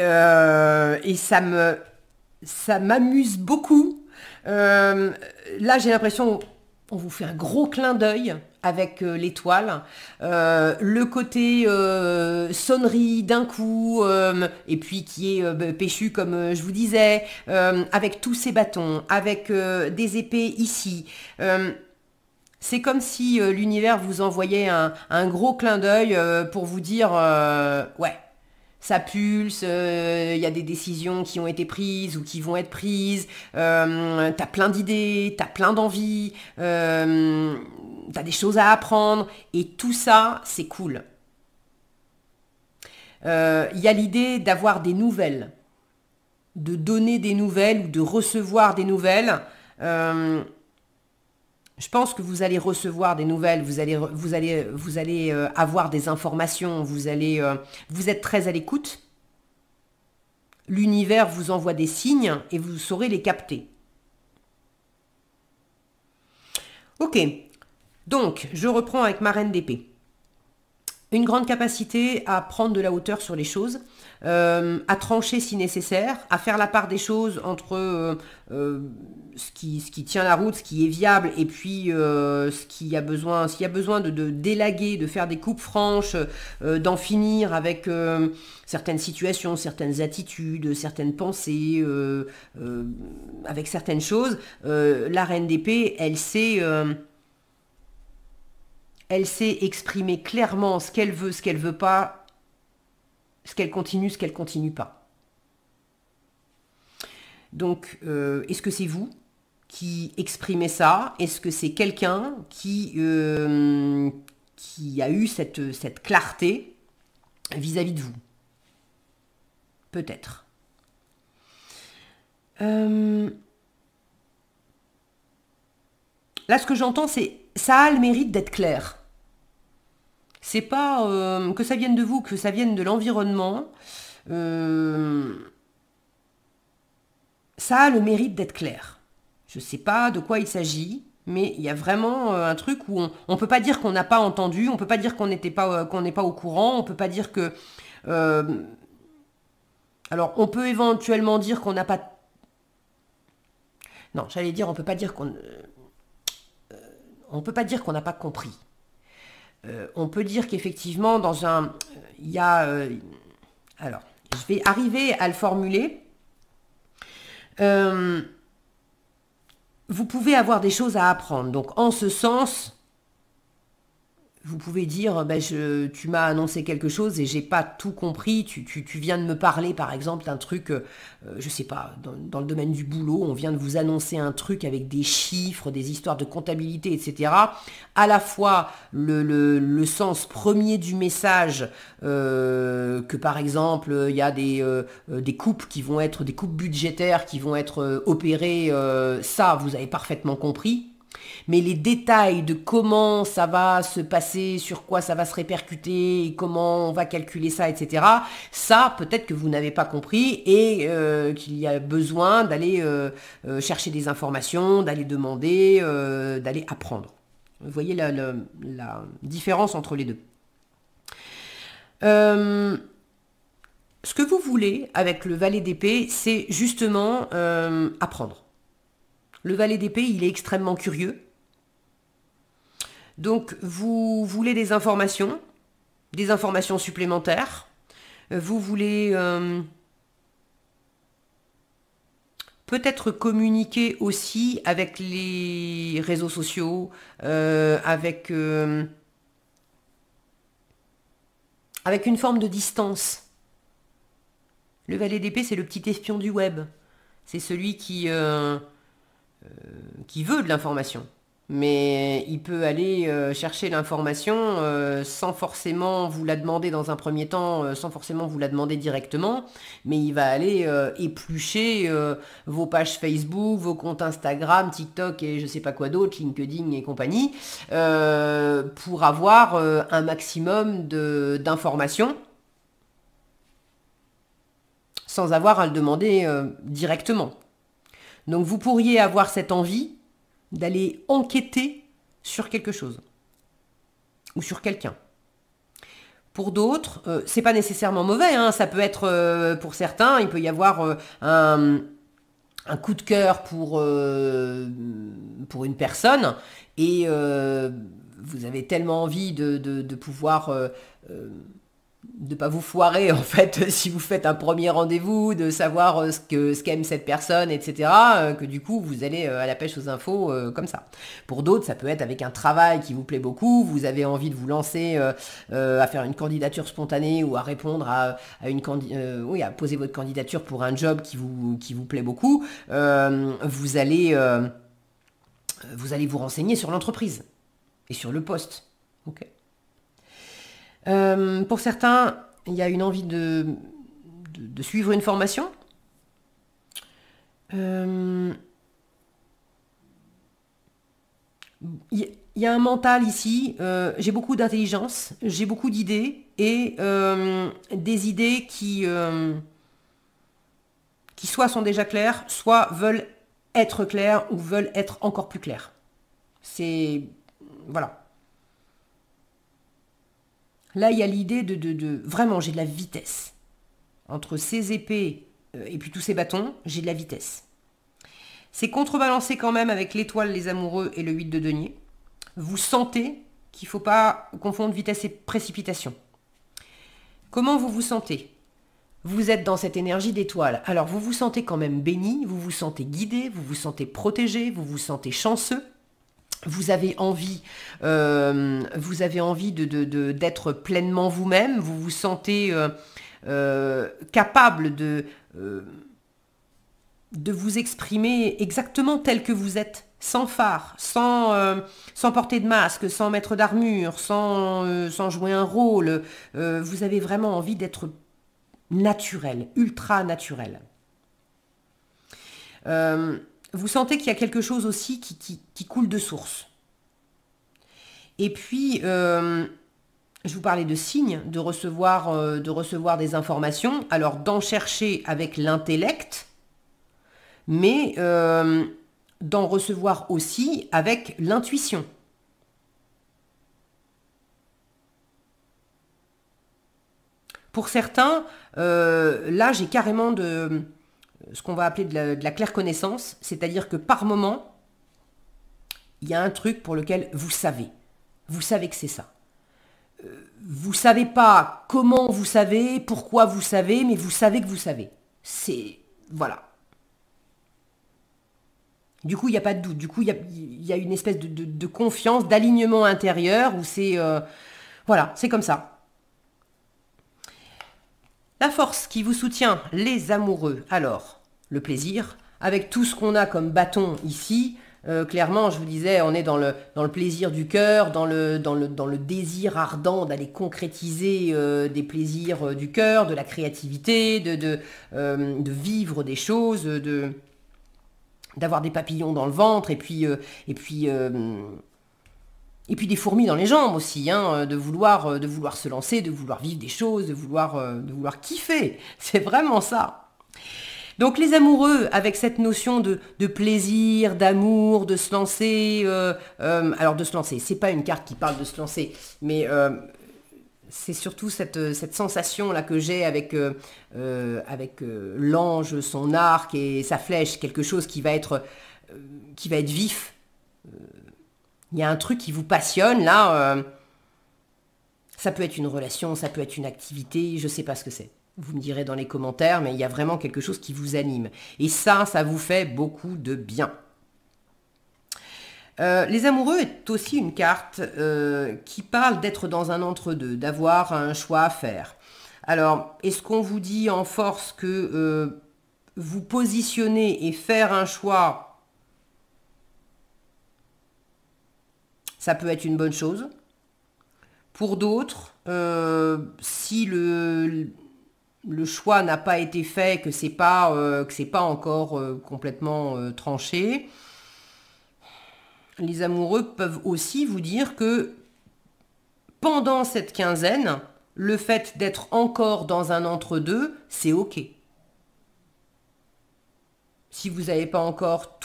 ça m'amuse beaucoup. Là, j'ai l'impression... On vous fait un gros clin d'œil avec l'étoile, le côté sonnerie d'un coup, et puis qui est péchu comme je vous disais, avec tous ces bâtons, avec des épées ici. C'est comme si l'univers vous envoyait un gros clin d'œil pour vous dire ouais. Ça pulse, il y a des décisions qui ont été prises ou qui vont être prises, t'as plein d'idées, t'as plein d'envies, t'as des choses à apprendre, et tout ça, c'est cool. Il y a l'idée d'avoir des nouvelles, de donner des nouvelles ou de recevoir des nouvelles. Je pense que vous allez recevoir des nouvelles, vous allez avoir des informations, vous êtes très à l'écoute. L'univers vous envoie des signes et vous saurez les capter. Ok, donc je reprends avec ma reine d'épée. une grande capacité à prendre de la hauteur sur les choses, à trancher si nécessaire, à faire la part des choses entre ce qui tient la route, ce qui est viable, et puis s'il y a besoin de d'élaguer, de faire des coupes franches, d'en finir avec certaines situations, certaines attitudes, certaines pensées, avec certaines choses. La reine d'épée, elle sait exprimer clairement ce qu'elle veut pas, ce qu'elle continue pas. Donc, est-ce que c'est vous qui exprimez ça? Est-ce que c'est quelqu'un qui a eu cette clarté vis-à-vis de vous? Peut-être. Là, ce que j'entends, c'est ça a le mérite d'être clair. C'est pas que ça vienne de vous, que ça vienne de l'environnement. Ça a le mérite d'être clair. Je ne sais pas de quoi il s'agit, mais il y a vraiment un truc où on ne peut pas dire qu'on n'a pas entendu, on ne peut pas dire qu'on n'est pas au courant, on ne peut pas dire que... alors, on peut éventuellement dire qu'on n'a pas... Non, j'allais dire, on peut pas dire qu'on... on peut pas dire qu'on n'a pas compris. On peut dire qu'effectivement, dans un... il y a... alors, je vais arriver à le formuler. Vous pouvez avoir des choses à apprendre. Donc, en ce sens, vous pouvez dire, tu m'as annoncé quelque chose et j'ai pas tout compris. Tu viens de me parler, par exemple, d'un truc, je sais pas, dans le domaine du boulot, on vient de vous annoncer un truc avec des chiffres, des histoires de comptabilité, etc. À la fois le sens premier du message, que par exemple, il y a des coupes qui vont être des coupes budgétaires qui vont être opérées, ça, vous avez parfaitement compris. Mais les détails de comment ça va se passer, sur quoi ça va se répercuter, et comment on va calculer ça, etc., ça, peut-être que vous n'avez pas compris et qu'il y a besoin d'aller chercher des informations, d'aller demander, d'aller apprendre. Vous voyez la différence entre les deux. Ce que vous voulez avec le valet d'épée, c'est justement apprendre. Le valet d'épée, il est extrêmement curieux. Donc, vous voulez des informations supplémentaires. Vous voulez peut-être communiquer aussi avec les réseaux sociaux, avec une forme de distance. Le valet d'épée, c'est le petit espion du web. C'est celui qui veut de l'information. Mais il peut aller chercher l'information sans forcément vous la demander dans un premier temps, sans forcément vous la demander directement, mais il va aller éplucher vos pages Facebook, vos comptes Instagram, TikTok et je sais pas quoi d'autre, LinkedIn et compagnie, pour avoir un maximum d'informations sans avoir à le demander directement. Donc vous pourriez avoir cette envie d'aller enquêter sur quelque chose ou sur quelqu'un. Pour d'autres, c'est pas nécessairement mauvais, hein, ça peut être pour certains, il peut y avoir un coup de cœur pour une personne et vous avez tellement envie de pouvoir de pas vous foirer en fait si vous faites un premier rendez-vous, de savoir ce qu'aime cette personne, etc. Que du coup vous allez à la pêche aux infos comme ça. Pour d'autres, ça peut être avec un travail qui vous plaît beaucoup, vous avez envie de vous lancer à faire une candidature spontanée ou à répondre à poser votre candidature pour un job qui vous plaît beaucoup. Vous allez vous renseigner sur l'entreprise et sur le poste. Ok. Pour certains, il y a une envie de suivre une formation. Il y a un mental ici. J'ai beaucoup d'intelligence, j'ai beaucoup d'idées et des idées qui soit sont déjà claires, soit veulent être claires ou veulent être encore plus claires. C'est... Voilà. Là, il y a l'idée vraiment, j'ai de la vitesse. Entre ces épées et puis tous ces bâtons, j'ai de la vitesse. C'est contrebalancé quand même avec l'étoile, les amoureux et le 8 de denier. Vous sentez qu'il ne faut pas confondre vitesse et précipitation. Comment vous vous sentez? Vous êtes dans cette énergie d'étoile. Alors vous vous sentez quand même béni, vous vous sentez guidé, vous vous sentez protégé, vous vous sentez chanceux. Vous avez envie d'être pleinement vous-même. Vous vous sentez capable de vous exprimer exactement tel que vous êtes, sans phare, sans porter de masque, sans mettre d'armure, sans jouer un rôle. Vous avez vraiment envie d'être naturel, ultra naturel. Vous sentez qu'il y a quelque chose aussi qui coule de source. Et puis, je vous parlais de signes, de recevoir des informations, alors d'en chercher avec l'intellect, mais d'en recevoir aussi avec l'intuition. Pour certains, là j'ai carrément ce qu'on va appeler de la claire connaissance, c'est-à-dire que par moment, il y a un truc pour lequel vous savez que c'est ça. Vous savez pas comment vous savez, pourquoi vous savez, mais vous savez que vous savez. C'est... Voilà. Du coup, il n'y a pas de doute. Du coup, il y a une espèce de confiance, d'alignement intérieur où c'est... voilà, c'est comme ça. La force qui vous soutient, les amoureux. Alors, le plaisir, avec tout ce qu'on a comme bâton ici, clairement, je vous disais, on est dans le plaisir du cœur, dans le désir ardent d'aller concrétiser des plaisirs du cœur, de la créativité, de vivre des choses, d'avoir des papillons dans le ventre, et puis des fourmis dans les jambes aussi, hein, de vouloir se lancer, de vouloir vivre des choses, de vouloir kiffer. C'est vraiment ça. Donc les amoureux, avec cette notion de plaisir, d'amour, de se lancer, alors de se lancer, c'est pas une carte qui parle de se lancer, mais c'est surtout cette sensation-là que j'ai avec l'ange, son arc et sa flèche, quelque chose qui va être vif. Il y a un truc qui vous passionne, là, ça peut être une relation, ça peut être une activité, je sais pas ce que c'est. Vous me direz dans les commentaires, mais il y a vraiment quelque chose qui vous anime. Et ça vous fait beaucoup de bien. Les amoureux est aussi une carte qui parle d'être dans un entre-deux, d'avoir un choix à faire. Alors, est-ce qu'on vous dit en force que vous positionner et faire un choix, ça peut être une bonne chose? Pour d'autres, si le choix n'a pas été fait, que c'est pas encore complètement tranché, les amoureux peuvent aussi vous dire que pendant cette quinzaine, le fait d'être encore dans un entre-deux, c'est ok. Si vous n'avez pas encore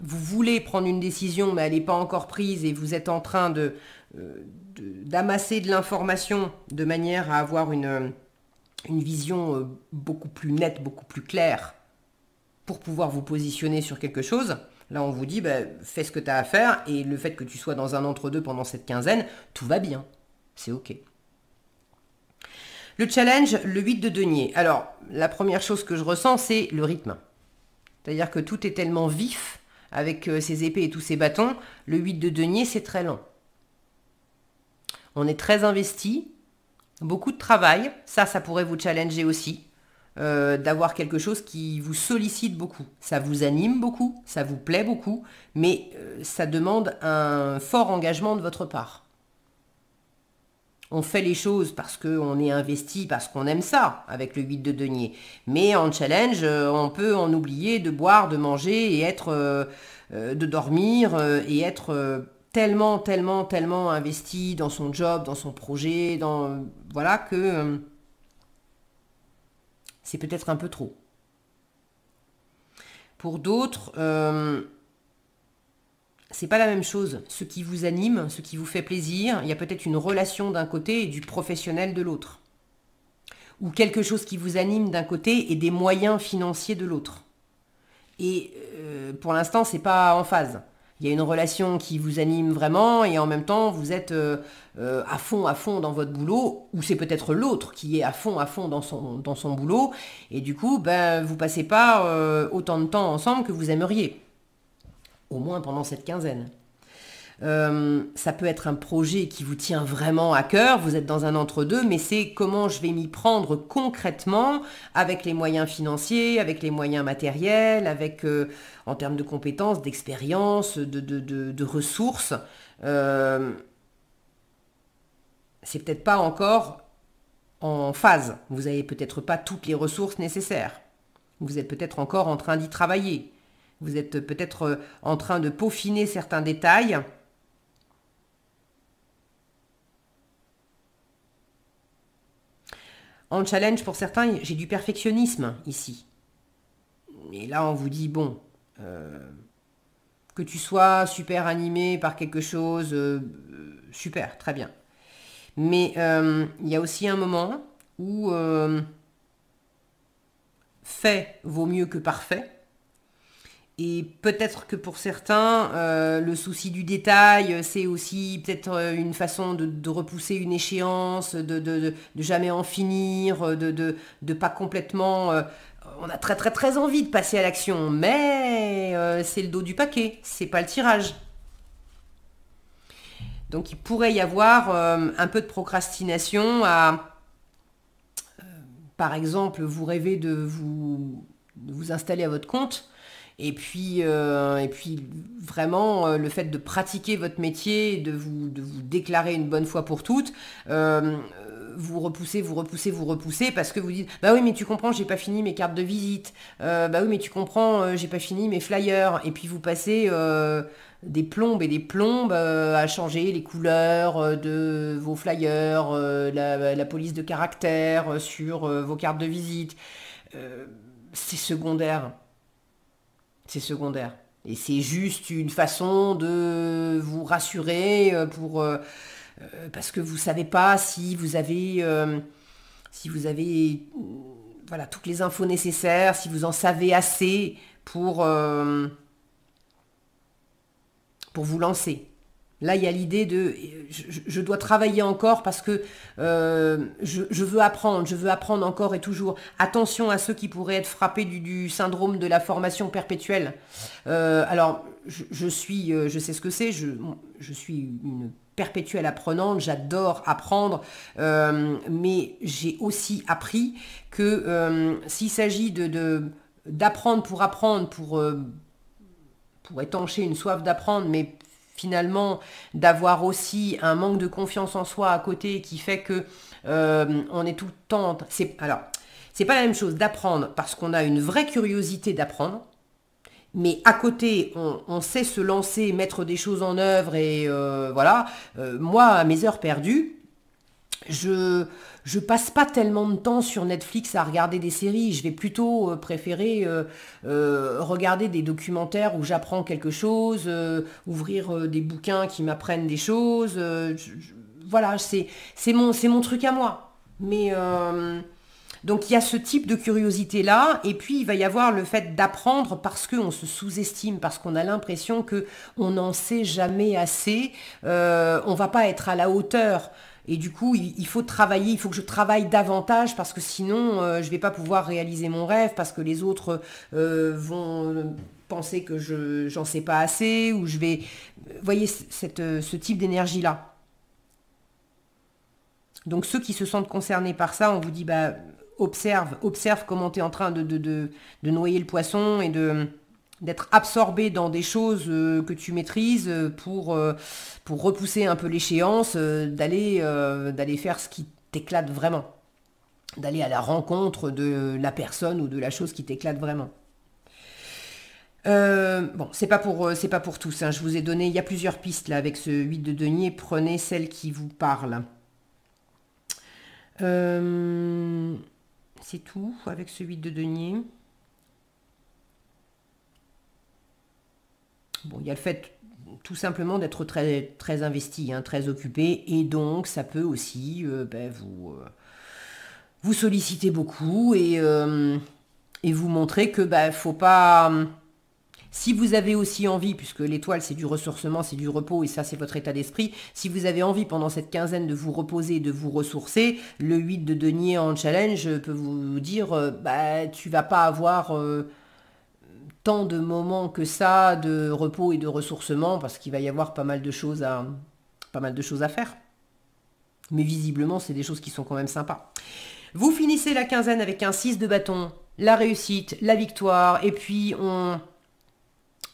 vous voulez prendre une décision, mais elle n'est pas encore prise et vous êtes en train d'amasser de l'information de manière à avoir une vision beaucoup plus nette, beaucoup plus claire pour pouvoir vous positionner sur quelque chose. Là, on vous dit, fais ce que tu as à faire et le fait que tu sois dans un entre-deux pendant cette quinzaine, tout va bien. C'est ok. Le challenge, le 8 de denier. Alors, la première chose que je ressens, c'est le rythme. C'est-à-dire que tout est tellement vif avec ces épées et tous ces bâtons. Le 8 de denier, c'est très lent. On est très investi. Beaucoup de travail, ça pourrait vous challenger aussi, d'avoir quelque chose qui vous sollicite beaucoup. Ça vous anime beaucoup, ça vous plaît beaucoup, mais ça demande un fort engagement de votre part. On fait les choses parce qu'on est investi, parce qu'on aime ça, avec le 8 de denier. Mais en challenge, on peut en oublier de boire, de manger, et de dormir, et être... tellement investi dans son job, dans son projet, voilà que c'est peut-être un peu trop. Pour d'autres, c'est pas la même chose. Ce qui vous anime, ce qui vous fait plaisir, il y a peut-être une relation d'un côté et du professionnel de l'autre. Ou quelque chose qui vous anime d'un côté et des moyens financiers de l'autre. Et pour l'instant, c'est pas en phase. Il y a une relation qui vous anime vraiment et en même temps, vous êtes à fond dans votre boulot, ou c'est peut-être l'autre qui est à fond dans son boulot, et du coup, ben, vous passez pas autant de temps ensemble que vous aimeriez, au moins pendant cette quinzaine. Ça peut être un projet qui vous tient vraiment à cœur, vous êtes dans un entre-deux, mais c'est comment je vais m'y prendre concrètement avec les moyens financiers, avec les moyens matériels, avec en termes de compétences, d'expérience, de ressources. C'est peut-être pas encore en phase. Vous n'avez peut-être pas toutes les ressources nécessaires. Vous êtes peut-être encore en train d'y travailler. Vous êtes peut-être en train de peaufiner certains détails. En challenge, pour certains, j'ai du perfectionnisme ici. Et là, on vous dit, bon, que tu sois super animé par quelque chose, super, très bien. Mais il y a aussi un moment où fait vaut mieux que parfait. Et peut-être que pour certains, le souci du détail, c'est aussi peut-être une façon de repousser une échéance, de jamais en finir, de pas complètement... on a très envie de passer à l'action, mais c'est le dos du paquet, c'est pas le tirage. Donc il pourrait y avoir un peu de procrastination à... par exemple, vous rêvez de vous installer à votre compte. Et puis vraiment, le fait de pratiquer votre métier, de vous déclarer une bonne fois pour toutes, vous repoussez parce que vous dites, bah oui mais tu comprends, j'ai pas fini mes cartes de visite, bah oui mais tu comprends, j'ai pas fini mes flyers, et puis vous passez des plombes et des plombes à changer les couleurs de vos flyers, la police de caractère sur vos cartes de visite. C'est secondaire. C'est secondaire. Et c'est juste une façon de vous rassurer parce que vous savez pas si vous avez voilà, toutes les infos nécessaires, si vous en savez assez pour vous lancer. Là, il y a l'idée de je dois travailler encore parce que je veux apprendre encore et toujours. Attention à ceux qui pourraient être frappés du syndrome de la formation perpétuelle. Alors, je sais ce que c'est, je suis une perpétuelle apprenante, j'adore apprendre, mais j'ai aussi appris que s'il s'agit d'apprendre, pour étancher une soif d'apprendre, mais finalement d'avoir aussi un manque de confiance en soi à côté qui fait que on est tout le temps... c'est pas la même chose d'apprendre parce qu'on a une vraie curiosité d'apprendre, mais à côté, on sait se lancer, mettre des choses en œuvre et voilà. Moi, à mes heures perdues, je passe pas tellement de temps sur Netflix à regarder des séries. Je vais plutôt préférer regarder des documentaires où j'apprends quelque chose, ouvrir des bouquins qui m'apprennent des choses. Voilà, c'est mon truc à moi. Mais donc il y a ce type de curiosité-là, et puis il va y avoir le fait d'apprendre parce qu'on se sous-estime, parce qu'on a l'impression qu'on n'en sait jamais assez, on va pas être à la hauteur. Et du coup, il faut travailler, il faut que je travaille davantage parce que sinon, je vais pas pouvoir réaliser mon rêve parce que les autres vont penser que j'en sais pas assez, ou je vais... Vous voyez, ce type d'énergie-là. Donc ceux qui se sentent concernés par ça, on vous dit, bah, observe comment tu es en train de noyer le poisson et d'être absorbé dans des choses que tu maîtrises pour repousser un peu l'échéance, d'aller faire ce qui t'éclate vraiment, d'aller à la rencontre de la personne ou de la chose qui t'éclate vraiment. Bon, c'est pas pour tous, hein. Je vous ai donné, il y a plusieurs pistes là avec ce 8 de denier, prenez celle qui vous parle. C'est tout avec ce 8 de denier. Bon, il y a le fait tout simplement d'être très, très investi, hein, très occupé. Et donc, ça peut aussi vous solliciter beaucoup et vous montrer que faut pas... Si vous avez aussi envie, puisque l'étoile c'est du ressourcement, c'est du repos et ça c'est votre état d'esprit, si vous avez envie pendant cette quinzaine de vous reposer, de vous ressourcer, le 8 de denier en challenge peut vous dire tu vas pas avoir tant de moments que ça de repos et de ressourcement parce qu'il va y avoir pas mal de choses à faire. Mais visiblement c'est des choses qui sont quand même sympas. Vous finissez la quinzaine avec un 6 de bâton, la réussite, la victoire et puis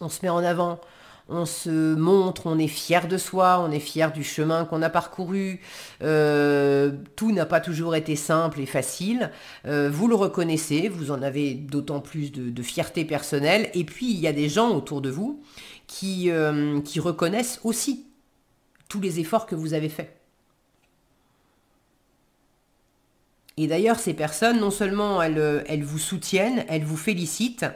on se met en avant, on se montre, on est fier de soi, on est fier du chemin qu'on a parcouru. Tout n'a pas toujours été simple et facile. Vous le reconnaissez, vous en avez d'autant plus de fierté personnelle. Et puis, il y a des gens autour de vous qui reconnaissent aussi tous les efforts que vous avez faits. Et d'ailleurs, ces personnes, non seulement elles vous soutiennent, elles vous félicitent,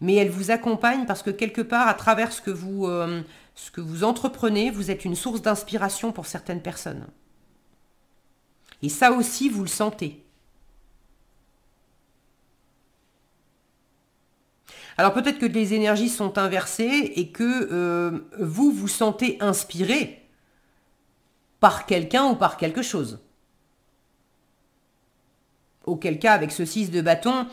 mais elle vous accompagne parce que quelque part, à travers ce que vous entreprenez, vous êtes une source d'inspiration pour certaines personnes. Et ça aussi, vous le sentez. Alors peut-être que les énergies sont inversées et que vous vous sentez inspiré par quelqu'un ou par quelque chose. Auquel cas, avec ce 6 de bâton,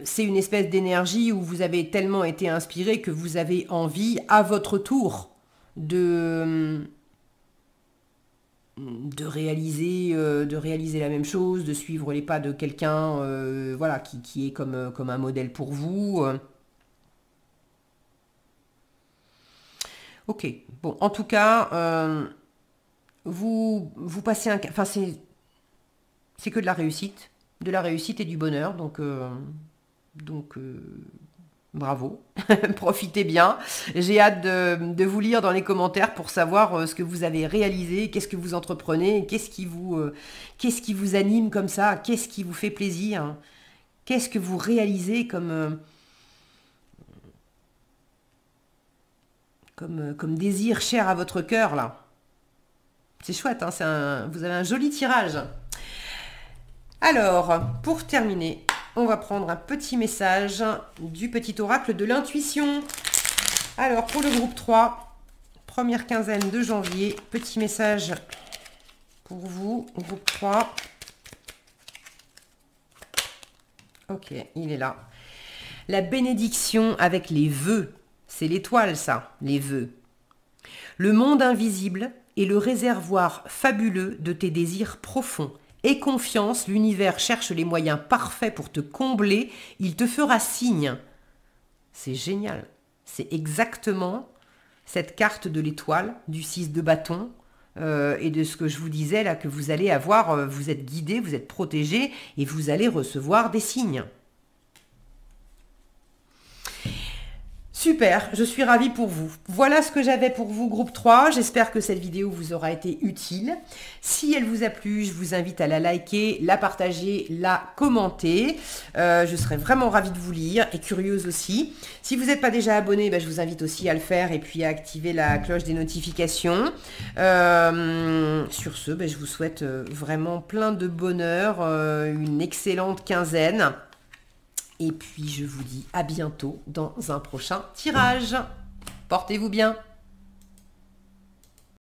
c'est une espèce d'énergie où vous avez tellement été inspiré que vous avez envie, à votre tour, de réaliser la même chose, de suivre les pas de quelqu'un qui est comme un modèle pour vous. Ok, bon, en tout cas, vous passez un... Enfin, c'est que de la réussite et du bonheur, donc bravo, profitez bien. J'ai hâte de vous lire dans les commentaires pour savoir ce que vous avez réalisé, qu'est-ce que vous entreprenez, qu'est-ce qui vous anime comme ça, qu'est-ce qui vous fait plaisir, qu'est-ce que vous réalisez comme désir cher à votre cœur là. C'est chouette, hein, vous avez un joli tirage. Alors, pour terminer, on va prendre un petit message du petit oracle de l'intuition. Alors, pour le groupe 3, première quinzaine de janvier, petit message pour vous, groupe 3. Ok, il est là. La bénédiction avec les vœux, c'est l'étoile ça, les vœux. Le monde invisible est le réservoir fabuleux de tes désirs profonds. Aie confiance, l'univers cherche les moyens parfaits pour te combler, il te fera signe. C'est génial. C'est exactement cette carte de l'étoile, du 6 de bâton, et de ce que je vous disais là, que vous allez avoir, vous êtes guidé, vous êtes protégé, et vous allez recevoir des signes. Super, je suis ravie pour vous. Voilà ce que j'avais pour vous, groupe 3. J'espère que cette vidéo vous aura été utile. Si elle vous a plu, je vous invite à la liker, la partager, la commenter. Je serai vraiment ravie de vous lire et curieuse aussi. Si vous n'êtes pas déjà abonné, je vous invite aussi à le faire et puis à activer la cloche des notifications. Sur ce, je vous souhaite vraiment plein de bonheur, une excellente quinzaine. Et puis, je vous dis à bientôt dans un prochain tirage. Portez-vous bien.